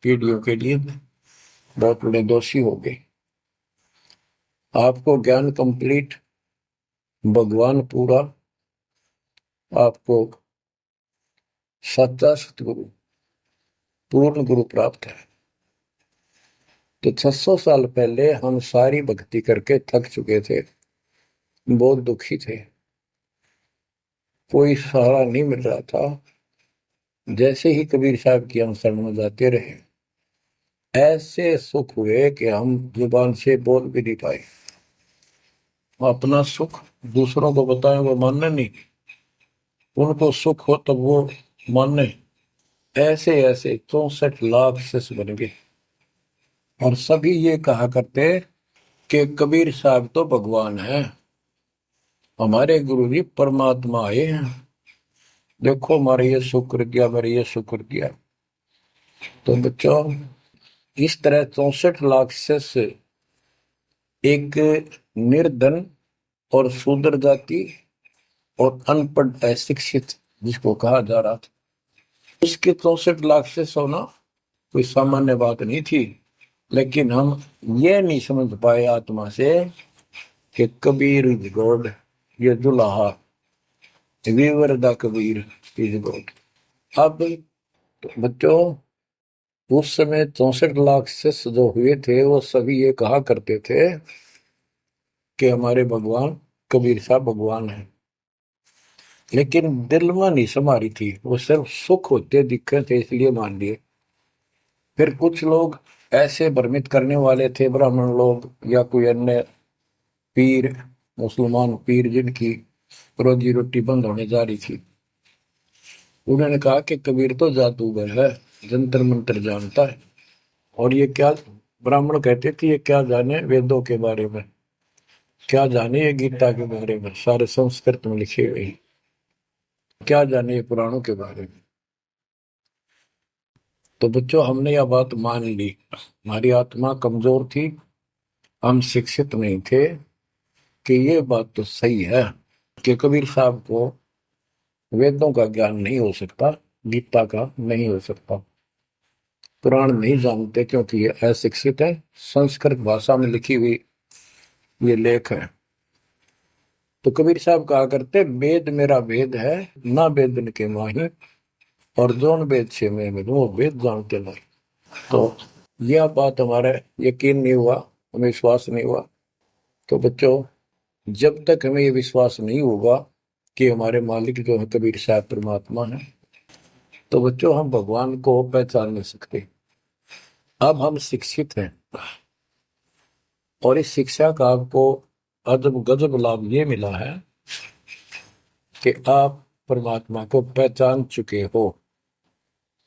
पीढ़ियों के लिए बहुत बड़े दोषी हो गए। आपको ज्ञान कंप्लीट, भगवान पूरा, आपको सच्चा सतगुरु, पूर्ण गुरु प्राप्त है। तो 600 साल पहले हम सारी भक्ति करके थक चुके थे, बहुत दुखी थे, कोई सहारा नहीं मिल रहा था। जैसे ही कबीर साहब की हम शरण में जाते रहे, ऐसे सुख हुए कि हम जुबान से बोल भी नहीं पाए। अपना सुख दूसरों को बताएं, वो मानने नहीं, उनको सुख हो तब वो मानने। ऐसे ऐसे 64 लाख शिष्य बन गए, और सभी ये कहा करते कि कबीर साहब तो भगवान है, हमारे गुरु जी परमात्मा आए हैं, देखो हमारे ये शुक्र किया, मेरे ये शुक्र किया। तो बच्चों इस तरह 64 लाख शिष्य एक निर्धन और शूद्र जाति और अनपढ़ अशिक्षित जिसको कहा जा रहा था, उसके 64 लाख शिष्य होना कोई सामान्य बात नहीं थी। लेकिन हम ये नहीं समझ पाए आत्मा से कि कबीर इज गॉड, ये दुल्हा weaver the Kabir is God. अब तो बच्चों उस समय 64 लाख शिष्य जो हुए थे, वो सभी ये कहा करते थे कि हमारे भगवान कबीर साहब भगवान है, लेकिन दिल में नहीं समारी थी, वो सिर्फ सुख होते दिखे थे इसलिए मान लिए। फिर कुछ लोग ऐसे भ्रमित करने वाले थे, ब्राह्मण लोग या कोई अन्य पीर, मुसलमान पीर जिनकी रोजी रोटी बंद होने जा रही थी, उन्होंने कहा कि कबीर तो जादूगर है, जंतर मंत्र जानता है, और ये क्या, ब्राह्मण कहते थे ये क्या जाने वेदों के बारे में, क्या जाने ये गीता के बारे में, सारे संस्कृत में लिखे हुए, क्या जाने ये पुराणों के बारे में। तो बच्चों हमने यह बात मान ली, हमारी आत्मा कमजोर थी, हम शिक्षित नहीं थे कि ये बात तो सही है कि कबीर साहब को वेदों का ज्ञान नहीं हो सकता, गीता का नहीं हो सकता, पुराण नहीं जानते क्योंकि ये अशिक्षित है, संस्कृत भाषा में लिखी हुई ये लेख है। तो कबीर साहब कहा करते, वेद मेरा वेद है, ना वेदन के माही, और जोन वेद से मैं मिलूं वो वेद जानते नहीं। तो यह बात हमारा यकीन नहीं हुआ, हमें विश्वास नहीं हुआ। तो बच्चों जब तक हमें ये विश्वास नहीं होगा कि हमारे मालिक जो है कबीर साहब परमात्मा है, तो बच्चों हम भगवान को पहचान नहीं सकते। अब हम शिक्षित हैं, और इस शिक्षा का आपको अजब गजब लाभ ये मिला है कि आप परमात्मा को पहचान चुके हो।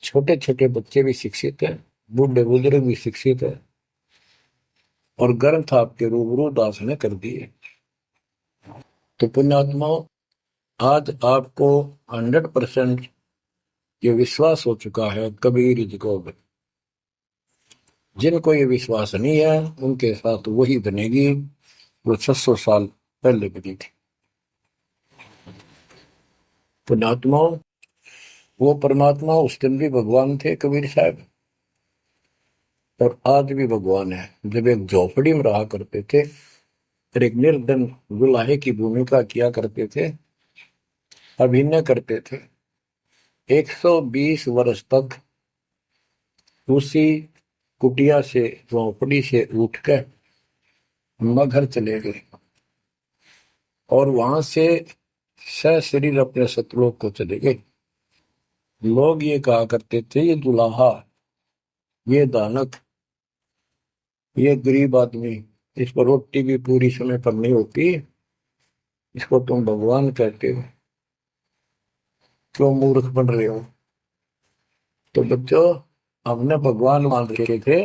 छोटे छोटे बच्चे भी शिक्षित हैं, बूढ़े बुजुर्ग भी शिक्षित है, और ग्रंथ आपके रूबरू दास ने कर दिए। तो पुण्यात्माओं, आज आपको 100% ये विश्वास हो चुका है कबीर जी को। जिनको ये विश्वास नहीं है उनके साथ वही बनेगी जो 600 साल पहले बनी थी। पुण्यात्माओं, वो परमात्मा उस दिन भी भगवान थे कबीर साहब, और आज भी भगवान है। जब एक झोपड़ी में रहा करते थे और एक निर्धन दुल्हे की भूमिका किया करते थे, अभिनय करते थे, 120 वर्ष तक उसी कुटिया से, झोपड़ी से उठकर मगहर चले गए और वहां से सशरीर अपने सतलोक को चले गए। लोग ये कहा करते थे, ये दुल्हा, ये दानक, ये गरीब आदमी, इसको रोटी भी पूरी समय पर नहीं होती, इसको तुम भगवान कहते हो, क्यों मूर्ख बन रहे हो। तो बच्चों, हमने भगवान मान रखे थे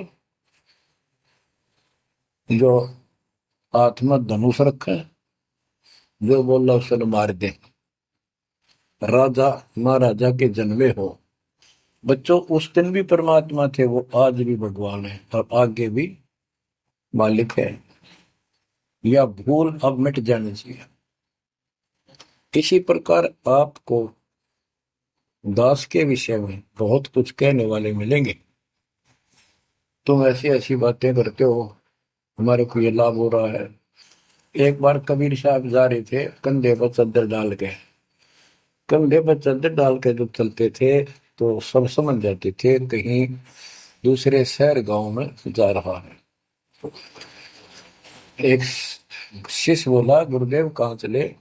जो हाथ में धनुष रखे, जो बोला उसे मार दे, राजा महाराजा के जन्मे हो। बच्चों, उस दिन भी परमात्मा थे, वो आज भी भगवान है और आगे भी मालिक है। या भूल अब मिट जानी चाहिए। इसी प्रकार आपको दास के विषय में बहुत कुछ कहने वाले मिलेंगे। तुम ऐसी ऐसी बातें करते हो, हमारे को ये लाभ हो रहा है। एक बार कबीर साहब जा रहे थे, कंधे पर चादर डाल के, कंधे पर चादर डाल के जब चलते थे तो सब समझ जाते थे कहीं दूसरे शहर गांव में जा रहा है। एक शिष्य बोला, गुरुदेव कहाँ चले।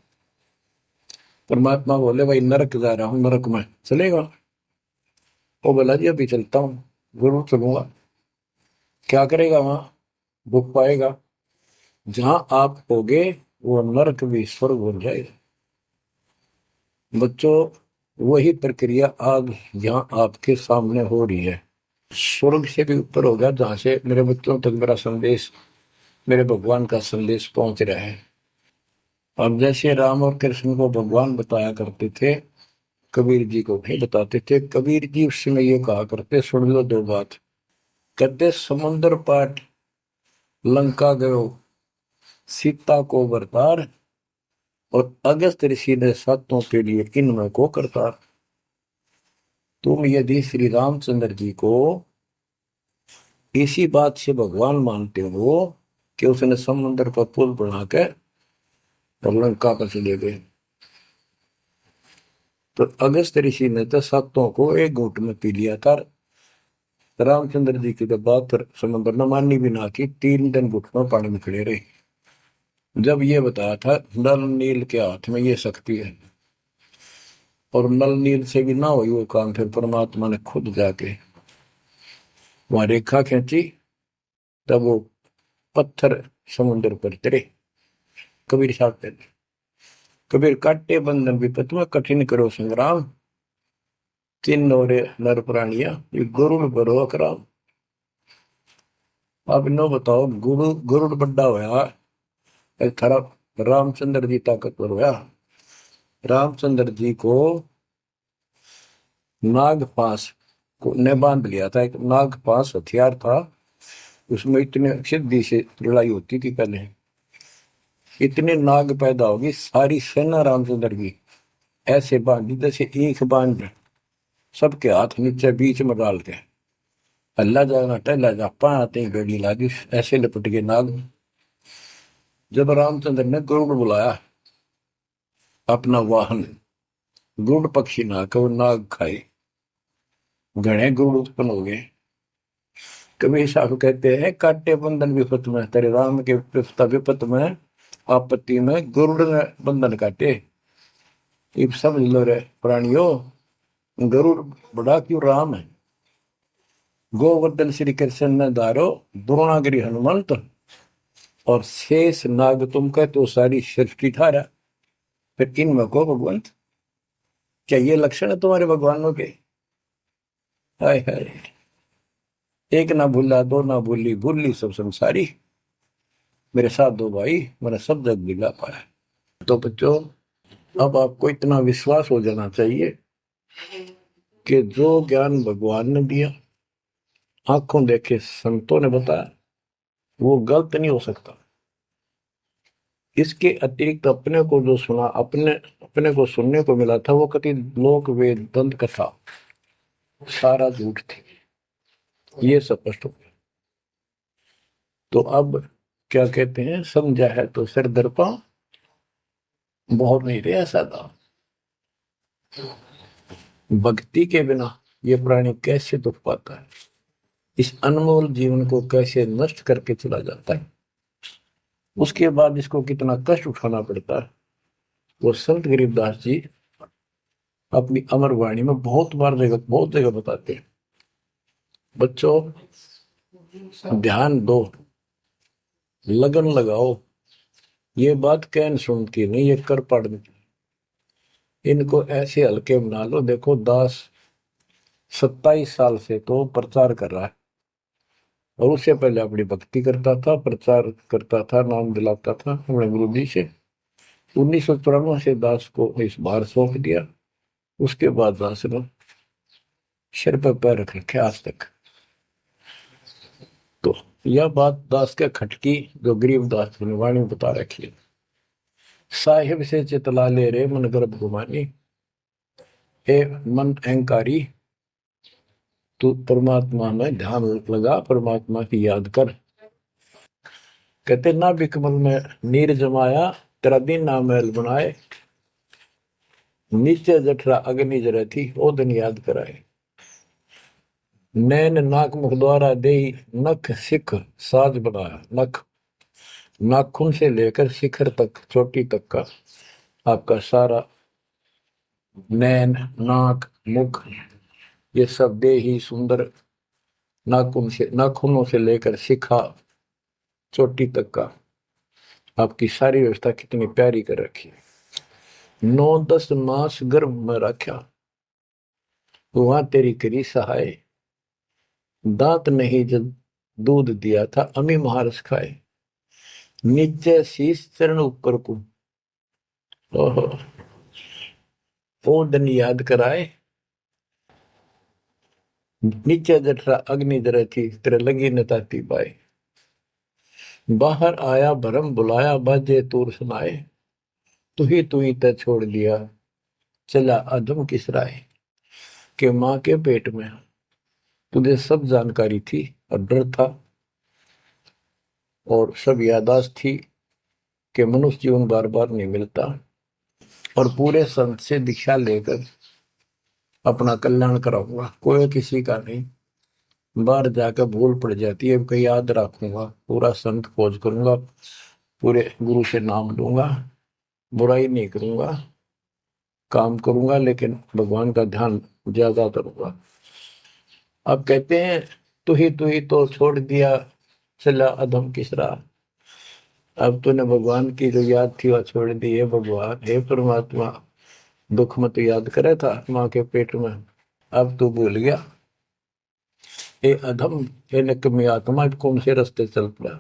परमात्मा बोले, भाई नरक जा रहा हूं, नरक में चलेगा। वो बोला, जी अभी चलता हूँ, जरूर चलूंगा। क्या करेगा वहां, भूख पाएगा। जहां आप होगे वो नरक भी स्वर्ग बन जाएगा। बच्चों, वही प्रक्रिया आज यहाँ आपके सामने हो रही है। स्वर्ग से भी ऊपर होगा, जहां से मेरे बच्चों तक मेरा संदेश, मेरे भगवान का संदेश पहुंच रहा है। अब जैसे राम और कृष्ण को भगवान बताया करते थे, कबीर जी को नहीं बताते थे। कबीर जी उस समय ये कहा करते, सुन लो दो बात। कहते, समुद्र पाट लंका गयो, सीता को बरतार, और अगस्त ऋषि ने सातों के लिए इनमें को करतार। तुम यदि श्री रामचंद्र जी को इसी बात से भगवान मानते हो कि उसने समुद्र पर पुल बनाकर और लंका पर चले गए, तो अगस्त ऋषि ने तो सातों को एक घूंट में पी लिया था। रामचंद्र जी की तो बात समुद्र ने माननी भी ना की, 3 दिन घुटनों पानी में खड़े रहे। जब ये बताया था नल नील के हाथ में ये शक्ति है, और नल नील से भी ना हुई वो काम, फिर परमात्मा ने खुद जाके वहां रेखा खींची, तब वो पत्थर समुद्र पर गिरे। कबीर साहब कहते, कबीर काटे बंधन विपत में कठिन करो संग्राम, तीन नौरे नर प्राणिया ये गरुड़ बरो अकराम। अब नो बताओ, गरुड़ बड्डा होया, एक थारा रामचंद्र जी ताकतवर होया। रामचंद्र जी को नाग पास ने बांध लिया था, एक नाग पास हथियार था, उसमें इतने सिद्धि से लड़ाई होती थी पहले। इतने नाग पैदा होगी, सारी सेना रामचंद्र की ऐसे बांधी जैसे एक बांध, सबके हाथ नीचे बीच में डाल के अल्लाह जाना टहला जा पाते ही बेड़ी लागी, ऐसे लपट के नाग। जब रामचंद्र ने गरुड़ बुलाया अपना वाहन, गरुड़ पक्षी ना का वो नाग खाए, घने गरुड़ उत्पन्न हो गए। कबीर साहब कहते हैं, काटे बंधन विपत में, तेरे राम के विपत में, आपत्ति में गरुड़ ने बंधन काटे। ये समझ लो रे प्राणियों, गरुड़ बड़ा क्यों राम है। गोवर्धन श्री कृष्ण ने धारो, द्रोणागिरी हनुमंत, और शेष नाग तुम कहते हो सारी सृष्टि ठारा, फिर इनमें को भगवान, क्या ये लक्षण है तुम्हारे भगवानों के? हाय हाय, एक ना भूला दो ना भूली, भूली सब संसारी, मेरे साथ दो भाई, मैंने सब जग दिला पाया। तो बच्चों, अब आपको इतना विश्वास हो जाना चाहिए कि जो ज्ञान भगवान ने दिया, आंखों देखे संतों ने बताया, वो गलत नहीं हो सकता। इसके अतिरिक्त अपने को जो सुना, अपने अपने को सुनने को मिला था, वो कति लोक वेद दंत कथा सारा झूठ थी, ये स्पष्ट हो गया। तो अब क्या कहते हैं, समझा है तो सिर दर्पा, बहुत नहीं रहे ऐसा था। भक्ति के बिना ये प्राणी कैसे दुख पाता है, इस अनमोल जीवन को कैसे नष्ट करके चला जाता है, उसके बाद इसको कितना कष्ट उठाना पड़ता है, वो संत गरीबदास जी अपनी अमर वाणी में बहुत जगह बताते हैं। बच्चों, ध्यान दो, लगन लगाओ, ये बात कहन सुन की नहीं, ये कर पढ़ने की। इनको ऐसे हल्के बना लो। देखो दास 27 साल से तो प्रचार कर रहा है, और उससे पहले अपनी भक्ति करता था, प्रचार करता था, नाम दिलाता था अपने गुरु जी से। 1994 से दास को इस बार सौंप दिया, उसके बाद दास ने सिर पर पैर रख रखे आज तक। तो यह बात दास के खटकी जो गरीबदास ने वाणी बता रखी है। साहिब से चितला ले रे मन गर्भ गुमानी, हे मन अहंकारी, तू परमात्मा में ध्यान लगा, परमात्मा की याद कर। कहते ना बिकमल में नीर जमाया, तेरा दिन ना महल बनाए, नीचे जठरा अग्नि जरे थी, ओ दिन याद कराए। नैन नाक मुख द्वारा दे, नख सिख साज बनाया। नख, नाखून से लेकर शिखर तक, चोटी तक का आपका सारा नैन, नाक, मुख, ये सब दे ही सुंदर, नाखूनों से लेकर शिखा चोटी तक का आपकी सारी व्यवस्था कितनी प्यारी कर रखी है। 9-10 मास गर्भ में रखा, वहां तेरी करी सहाय, दांत नहीं जब दूध दिया था, अमी महारस खाए, नीचे शीश चरण ऊपर को, ओहो, ओ दिन याद कराए। नीचे जठरा अग्नि जरे थी, तेरे लगी न ताती बाई, बाहर आया भरम बुलाया, बाजे तूर सुनाए, तू ही तय छोड़ दिया, चला अधम किस राय। के माँ के पेट में तुझे सब जानकारी थी, और डर था, और सब यादाश्त थी कि मनुष्य जीवन बार बार नहीं मिलता, और पूरे संत से दीक्षा लेकर अपना कल्याण कराऊंगा, कोई किसी का नहीं। बाहर जाकर भूल पड़ जाती है, कहीं याद रखूंगा, पूरा संत खोज करूंगा, पूरे गुरु से नाम लूंगा, बुराई नहीं करूंगा, काम करूंगा, लेकिन भगवान का ध्यान ज्यादा करूंगा। अब कहते हैं तू ही तो छोड़ दिया, चला अधम किस राह। अब तूने भगवान की जो याद थी वह छोड़ दी है। भगवान, हे परमात्मा, दुख मत याद करे था माँ के पेट में, अब तू भूल गया। हे अधम, हे निकम्मी आत्मा, कौन से रास्ते चल पड़ा।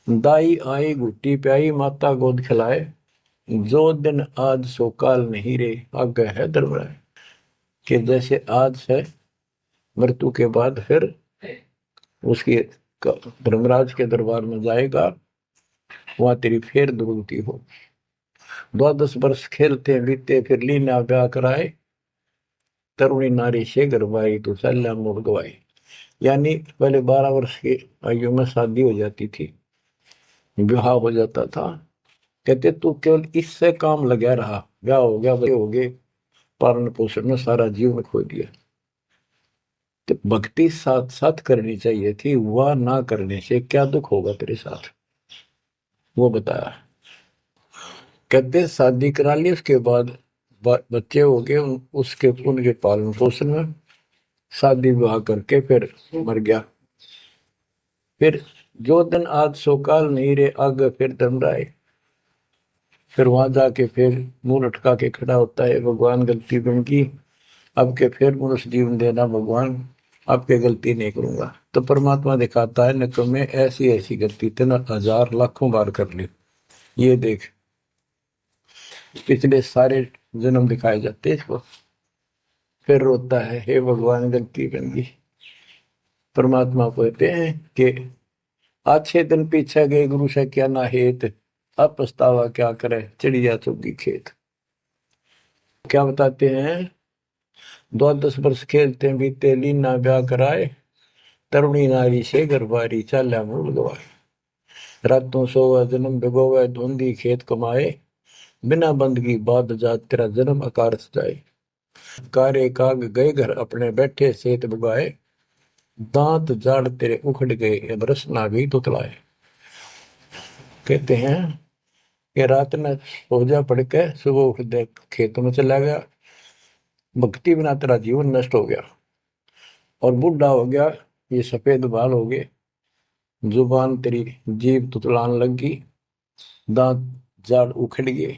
दाई आई घुट्टी प्याई, माता गोद खिलाए, जो दिन आज सो काल नहीं रे, आगे है दरबार। कि जैसे आज है, मृत्यु के बाद फिर उसकी धर्मराज के दरबार में जाएगा, वहां तेरी फिर दुर्गति हो। 12 वर्ष खेलते बीते, फिर लीना ब्याह कराए, तरुणी नारी से गरबाई, तो सल्ला मोड़ गवाई। यानी पहले 12 वर्ष की आयु में शादी हो जाती थी, विवाह हो जाता था। कहते तू केवल इससे काम लगा रहा, ब्याह हो गया, बच्चे हो गए, पालन पोषण में सारा जीवन खो दिया। तो भक्ति साथ साथ करनी चाहिए थी, वह ना करने से क्या दुख होगा तेरे साथ, वो बताया। कहते शादी करा ली, उसके बाद बच्चे हो गए, उसके उनके पालन पोषण में शादी विवाह करके फिर मर गया। फिर जो दिन आज सो काल नहीं रे आगे फिर धमराए। फिर वहां जाके फिर मुंह लटका के खड़ा होता है, भगवान गलती उनकी, अब के फिर मनुष्य जीवन देना भगवान, अब के गलती नहीं करूंगा। तो परमात्मा दिखाता है न तुम्हें ऐसी ऐसी गलती तेना हजार लाखों बार कर ली, ये देख पिछले सारे जन्म दिखाए जाते हैं इसको। फिर रोता है, हे भगवान गलती बन गई। परमात्मा कहते हैं कि अच्छे दिन पीछे गए गुरु से क्या ना हेत, अब पछतावा क्या करे चिड़िया चुगी खेत। क्या बताते हैं, 10 वर्ष खेलते बीते लीना ब्याह कराए, तरुणी नारी से गरबारी चाल्या मूल गवाए। रातों सोवा जन्म भिगोवे धुंधी खेत कमाए, बिना बंदगी बाद जात तेरा जन्म आकार सजाए। कारे काग गए घर अपने बैठे सेत बुगाए, दांत जाड़ तेरे उखड़ गए अब रसना भी तुतलाए। कहते हैं कि रात में सो जा पड़ के सुबह उठ दे खेतों में चला गया, भक्ति बिना तेरा जीवन नष्ट हो गया और बूढ़ा हो गया, ये सफेद बाल हो गए, जुबान तेरी जीभ तुतलान लगी, दांत जाड़ उखड़ गए।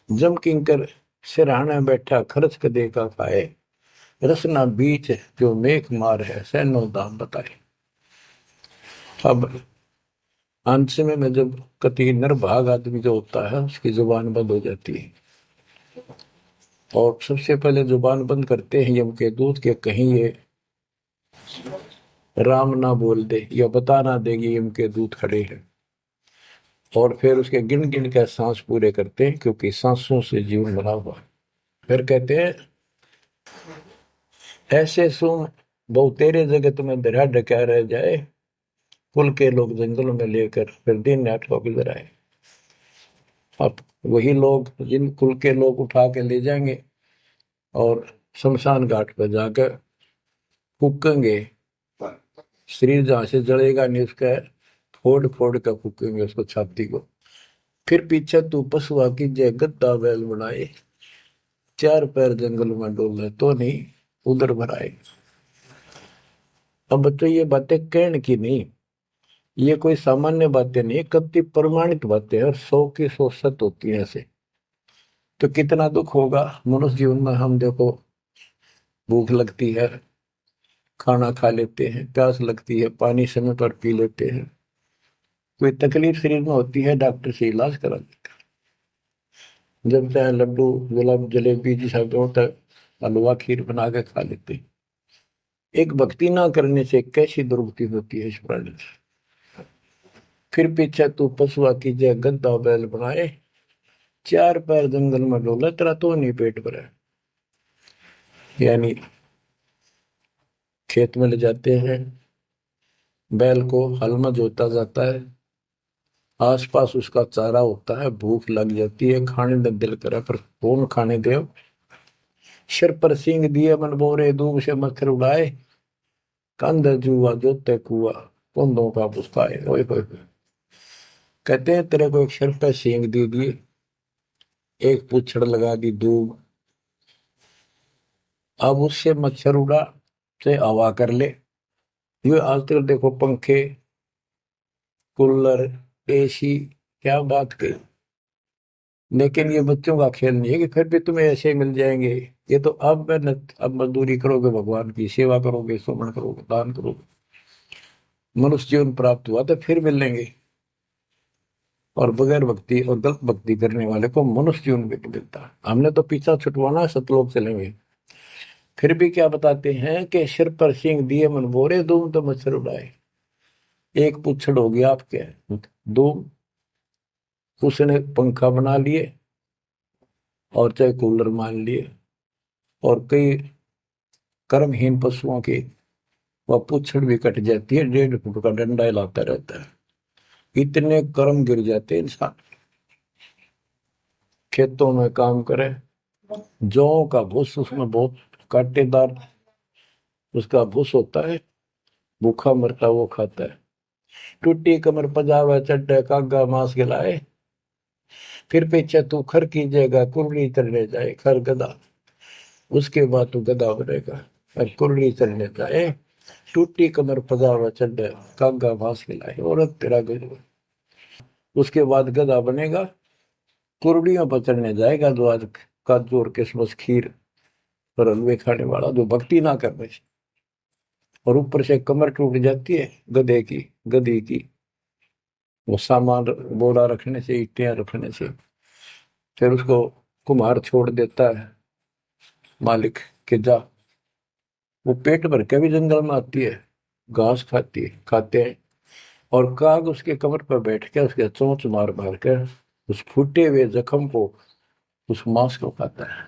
जम किंकर सिरहाने बैठा खर्च कदे का खाए, रसना बीच जो मेघ मार है सैनो दाम बताए। अब अंत में जब कति निर्भाग आदमी जो होता है उसकी जुबान बंद हो जाती है, और सबसे पहले जुबान बंद करते हैं यम के दूत के, कहीं ये राम ना बोल दे या बता ना देगी यम के दूत खड़े हैं। और फिर उसके गिन गिन के सांस पूरे करते हैं, क्योंकि सांसों से जीवन बना हुआ है। फिर कहते हैं ऐसे सुन बहु तेरे जगत में दरिया ढका रह जाए, कुल के लोग जंगलों में लेकर फिर दिन रात को गुजर आए। अब वही लोग जिन कुल के लोग उठा के ले जाएंगे और शमशान घाट पर जाकर फूकेंगे, शरीर जहां से जलेगा नहीं उसका फोड़ फोड़ कर फूकेंगे उसको छाती को। फिर पीछे तू पशुआ की जय गद्दा बैल बनाए, चार पैर जंगल में डोले तो नहीं उधर भराए। अब बच्चों ये बातें कहने की नहीं, ये कोई सामान्य बातें नहीं, कति प्रमाणित बातें हैं और 100 की 100 सत्य होती है ऐसे। तो कितना दुख होगा मनुष्य जीवन में, हम देखो भूख लगती है खाना खा लेते हैं, प्यास लगती है पानी समय पर पी लेते हैं, कोई तकलीफ शरीर में होती है डॉक्टर से इलाज करा लेते हैं, जब चाहे लड्डू गुलाब जलेबी जी सब होता है हलवा खीर बना के खा लेते हैं। एक भक्ति ना करने से कैसी दुर्गति होती है इस प्राणी से। फिर पीछे तू पशुआ की जय गद्दा बैल बनाए, चार पैर जंगल में डोला तेरा तो नहीं पेट भरा। यानी खेत में ले जाते हैं, बैल को हल में जोता जाता है, आसपास उसका चारा होता है, भूख लग जाती है, खाने में दिल करे पर कौन खाने दे। सिर पर सींग दिए मन बोरे दूब से मच्छर उड़ाए, कंध जुआ जोते कुआ कुंदों का पुस्ताए। ओए होए कहते हैं तेरे को एक सिर पर सींग दे दिए, एक पूछड़ लगा दी दूब, अब उससे मच्छर उड़ा से हवा कर ले। ये आजकल देखो पंखे कूलर एसी, क्या बात कही, लेकिन ये बच्चों का खेल नहीं है कि फिर भी तुम्हें ऐसे मिल जाएंगे। ये तो अब मेहनत, अब मजदूरी करोगे, भगवान की सेवा करोगे, सुमन करोगे, दान करोगे, मनुष्य जीवन प्राप्त हुआ तो फिर मिलेंगे। और बगैर भक्ति और गलत भक्ति करने वाले को मनुष्य जीवन भी नहीं मिलता। हमने तो पीछा छुटवाना, सतलोक चलेंगे। फिर भी क्या बताते हैं कि सिर पर सींग दिए मन बोरे दूम तो मच्छर उड़ाए। एक पुच्छड़ हो गया आपके दूम, उसने पंखा बना लिए और चाहे कूलर मान लिए, और कई कर्महीन पशुओं की वह पुच्छड़ भी कट जाती है, 1.5 फुट का डंडा हिलाता रहता है, इतने कर्म गिर जाते हैं। इंसान खेतों में काम करे, जौ का भूस उसमें बहुत कांटेदार उसका भूस होता है, भूखा मरता वो खाता है। टूटी कमर पजावा चड्डे कागा मांस खिलाए, फिर पीछे तू खर कीजिएगा कुरली चढ़ने जाए खर गदा, उसके बाद तू गदा बनेगा और कुरली चढ़ने जाए। टूटी कमर पजावा चढ़ कागा घास खिलाए, औरत तेरा गजब। उसके बाद गधा बनेगा, कुर्डियों पर चढ़ने जाएगा, जो आज काजू और किशमिश खीर और हलवे खाने वाला, जो भक्ति ना करने से, और ऊपर से कमर टूट जाती है गधे की, गधी की, वो सामान बोरा रखने से, ईटियां रखने से। फिर उसको कुम्हार छोड़ देता है मालिक के जा, वो पेट भर के भी जंगल में आती है, घास खाती है, खाते हैं, और काग उसके कमर पर बैठ के उसके चोंच मार मार कर उस फूटे हुए जख्म को, उस मांस को खाता है।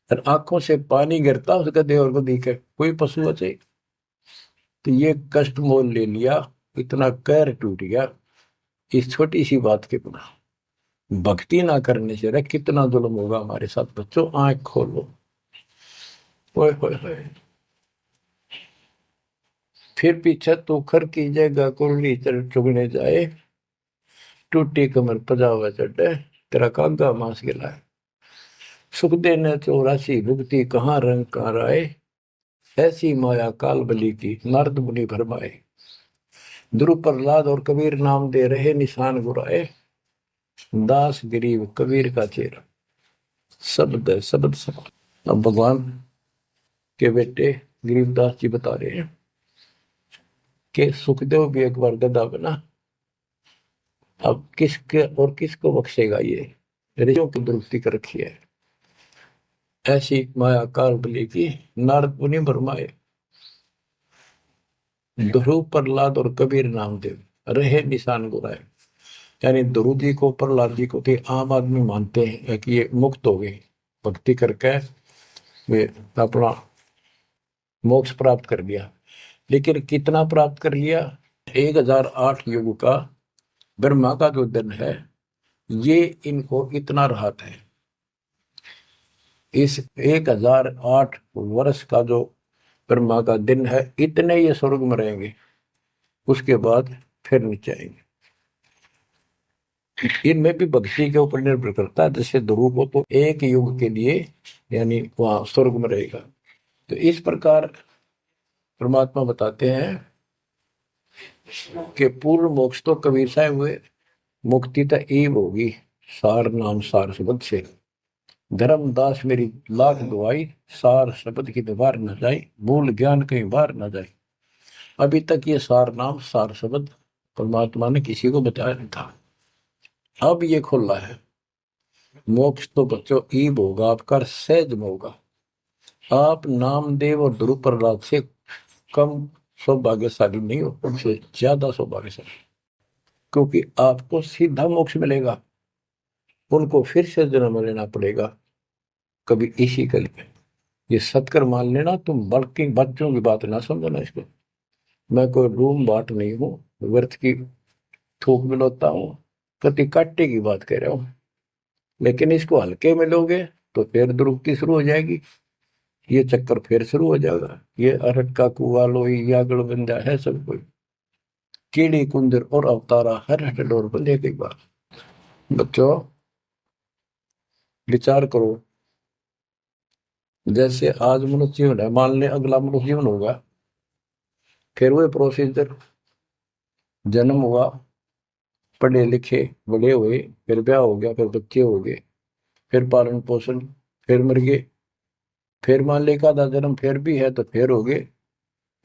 और आंखों से पानी गिरता उस गधे और गधी के, कोई पशु बचे। तो ये कष्ट मोल ले लिया, इतना कहर टूट गया इस छोटी सी बात के बिना। भक्ति ना करने से रे कितना जुल्म होगा हमारे साथ। बच्चों आंख खोलो, ओए होए होए। फिर पीछे तो खर की जगह कुरली चुगने जाए, टूटी कमर पजावा चढ़े, तेरा कागा मांस गिलाए। सुख देने 84 भुगती कहाँ रंग कार आए, ऐसी माया काल बली की नारद मुनि भरमाए। ध्रुव प्रहलाद और कबीर नाम दे रहे निशान गुराए, दास गरीब कबीर का चेहरा। शब्द है, शब्द शब्द। अब भगवान के बेटे गरीबदास जी बता रहे हैं कि सुखदेव भी एक बार गधा बना। अब किसके और किसको बख्शेगा ये, ऋषियों की दुरुस्ती कर रखी है। ऐसी माया काल बली की नारद मुनि भरमाए, ध्रुव प्रहलाद और कबीर नामदेव रहे निशान गुराए। यानी ध्रुव जी को, प्रहलाद जी को तो आम आदमी मानते हैं कि ये मुक्त हो गए, भक्ति करके वे अपना मोक्ष प्राप्त कर लिया। लेकिन कितना प्राप्त कर लिया? 1008 युग का ब्रह्मा का जो दिन है, ये इनको इतना राहत है। इस 1008 वर्ष का जो ब्रह्मा का दिन है, इतने ये स्वर्ग में रहेंगे, उसके बाद फिर नीचे आएंगे। इनमें भी भक्ति के ऊपर निर्भर करता है। जैसे ध्रुव को तो एक युग के लिए यानी वहां स्वर्ग में रहेगा। तो इस प्रकार परमात्मा बताते हैं कि पूर्ण मोक्ष तो कबीर साहब हुए, मुक्ति तो ईब होगी सार नाम सार शब्द से। धर्मदास मेरी लाख दुआई, सार शब्द की दीवार न जाए, मूल ज्ञान कहीं बाहर न जाए। अभी तक ये सार नाम सार शब्द परमात्मा ने किसी को बताया नहीं था, अब ये खुला है। मोक्ष तो बच्चों ईब होगा आपका, सहज में होगा। आप नामदेव और ध्रुव प्रहलाद से कम सौभाग्यशाली नहीं हो, उनसे ज्यादा सौभाग्यशाली, क्योंकि आपको सीधा मोक्ष मिलेगा। उनको फिर से जन्म लेना पड़ेगा कभी इसी कल में। ये सत्कर मान लेना, तुम बल्कि बच्चों की बात ना समझना इसको। मैं कोई रूम बाट नहीं हूं, व्यर्थ की थूक मिलोता हूं, कति काटे की बात कह रहा हूं। लेकिन इसको हल्के में लोगे तो फिर दुरुक्ति शुरू हो जाएगी, ये चक्कर फिर शुरू हो जाएगा। ये अरट का कुआ लोई यागड़ बंदा है सब कोई, कीड़ी कुंदर और अवतारा हर हट डोर बंदे कई बार। बच्चों विचार करो, जैसे आज मनुष्य जीवन है, मान ले अगला मनुष्य जीवन होगा, फिर वही प्रोसीजर, जन्म हुआ, पढ़े लिखे बड़े हुए, फिर ब्याह हो गया, फिर बच्चे हो गए, फिर पालन पोषण, फिर मर गए, फिर मान ले का आधा जन्म फिर भी है तो फिर हो गए,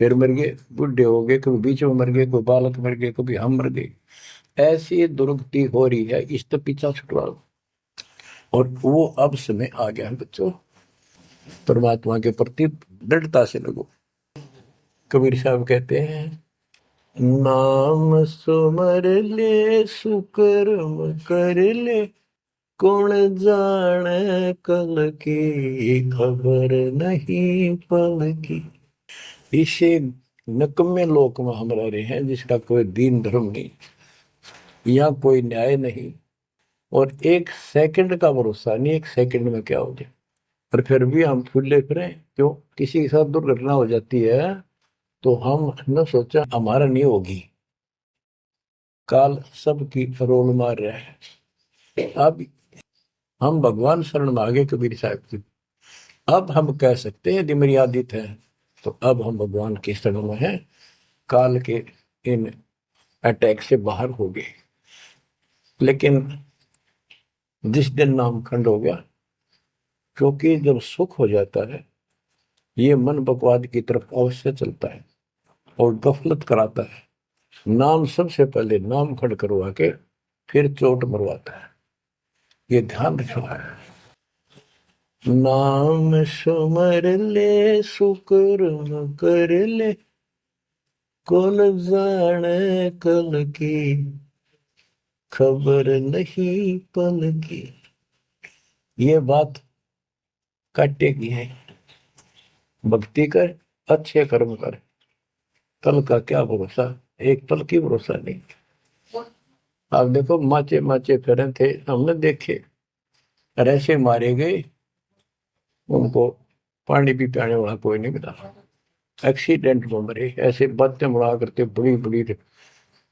फिर मर गए, बुढ़े हो गए, कभी बीच में मर गए, कोई बालक मर गए, कभी हम मर गए। ऐसी दुर्गति हो रही है, इस तो पीछा छुटवाओ। और वो अब समय आ गया है बच्चों, परमात्मा के प्रति दृढ़ता से लगो। कबीर साहब कहते हैं, नाम सुमर ले सुकर्म कर ले, कौन जाने कल की खबर नहीं पल की। इसे नकम्मे लोक में हम रह रहे हैं, जिसका कोई दीन धर्म नहीं, यहाँ कोई न्याय नहीं, और एक सेकंड का भरोसा नहीं, एक सेकंड में क्या हो जाए। और फिर भी हम फूले फिरें, क्यों? किसी के साथ दुर्घटना हो जाती है तो हम न सोचा हमारा नहीं होगी, काल सबकी रोल मार रहा है। अब हम भगवान शरण मांगे कबीर साहब की। अब हम कह सकते हैं यदि मेरी आदत है तो अब हम भगवान की शरण में हैं, काल के इन अटैक से बाहर हो गए। लेकिन जिस दिन नाम खंड हो गया, क्योंकि जब सुख हो जाता है ये मन बकवाद की तरफ अवश्य चलता है और गफलत कराता है। नाम सबसे पहले नाम खंड करवा के फिर चोट मरवाता है, ये ध्यान रखना है। नाम सुमर ले सुकर्म कर ले, कौन जाने कल की, खबर नहीं पल की। ये बात काटेगी है। भक्ति कर, अच्छे कर्म कर, कल का क्या भरोसा, एक पल की भरोसा नहीं। आप देखो माचे माचे फिरे थे, हमने देखे, ऐसे मारे गए, उनको पानी भी पियाने वाला कोई नहीं मिला, एक्सीडेंट में मरे। ऐसे बातें मुड़ा करते, बड़ी बड़ी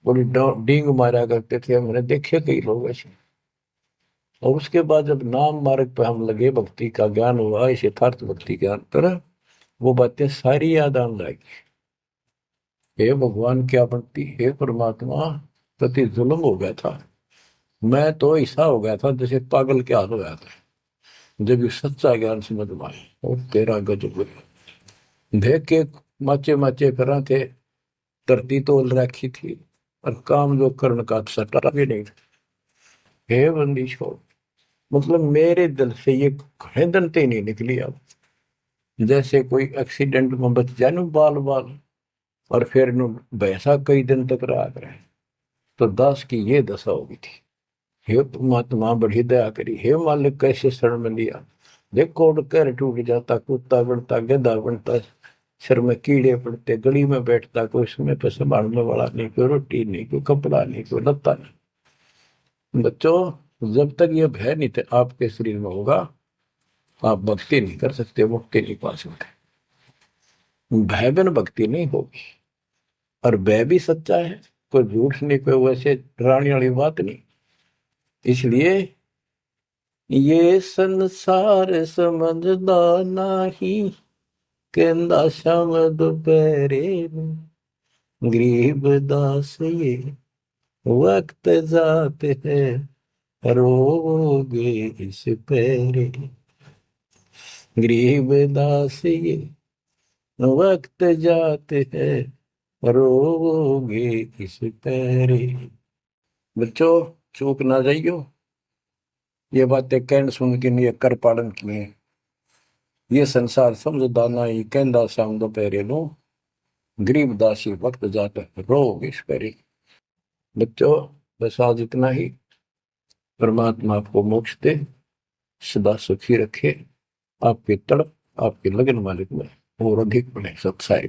बड़ी डींग मारा करते थे, हमने देखे कई लोग ऐसे। और उसके बाद जब नाम मार्ग पे हम लगे, भक्ति का ज्ञान हुआ, इस यथार्थ भक्ति ज्ञान पर, वो बातें सारी याद आने लगी। हे भगवान क्या बनती, हे परमात्मा, प्रति जुल्म हो गया था। मैं तो ऐसा हो गया था जैसे पागल के हाल हो गया था, जब ये सच्चा ज्ञान समझ में आए। और तेरा गजब देख के माचे माचे फिरा थे, धरती तोल रखी थी, और काम जो कर्ण का सटा भी नहीं। हे बंदीशो, मतलब मेरे दिल से ये खड़े नहीं निकली। अब जैसे कोई एक्सीडेंट में बच जाए ना बाल बाल, और फिर भैंसा कई दिन तक रहा करे, तो दास की ये दशा होगी थी। हे परमात्मा बड़ी दया करी, हे मालिक कैसे शरण में लिया। देखो कर टूट जाता, कुत्ता बनता, गधा बनता, सिर में कीड़े पड़ते, गली में बैठता, कोई समय पे संभालने वाला नहीं, कोई रोटी नहीं, कोई कपड़ा नहीं, कोई लत्ता नहीं। बच्चों, जब तक ये भय नहीं थे आपके शरीर में होगा, आप भक्ति नहीं कर सकते, मुक्ति नहीं पा सकते। भय बिन भक्ति नहीं होगी। और भय भी सच्चा है, कोई झूठ नहीं, कोई वैसे डराने वाली बात नहीं। इसलिए ये संसार समझदा नहीं, कहंदा शाम दोपहरे, गरीब दास ये वक्त जाते हैं, रोगे इस पैरे। गरीब दास ये वक्त जाते हैं, रोगे इस पैरे। बच्चों, चूक ना जाइयो, ये बातें कहन सुन के नहीं कर पालन किए। ये संसार समझदा नहीं, कहंदा शाम दोपहरे नो, गरीब दासी वक्त जाता है, रोग इस पैरे। बच्चों, बस आज इतना ही। परमात्मा आपको मोक्ष दे, सदा सुखी रखे, आपकी तड़प, आपकी लगन मालिक में और अधिक बने सत्साई।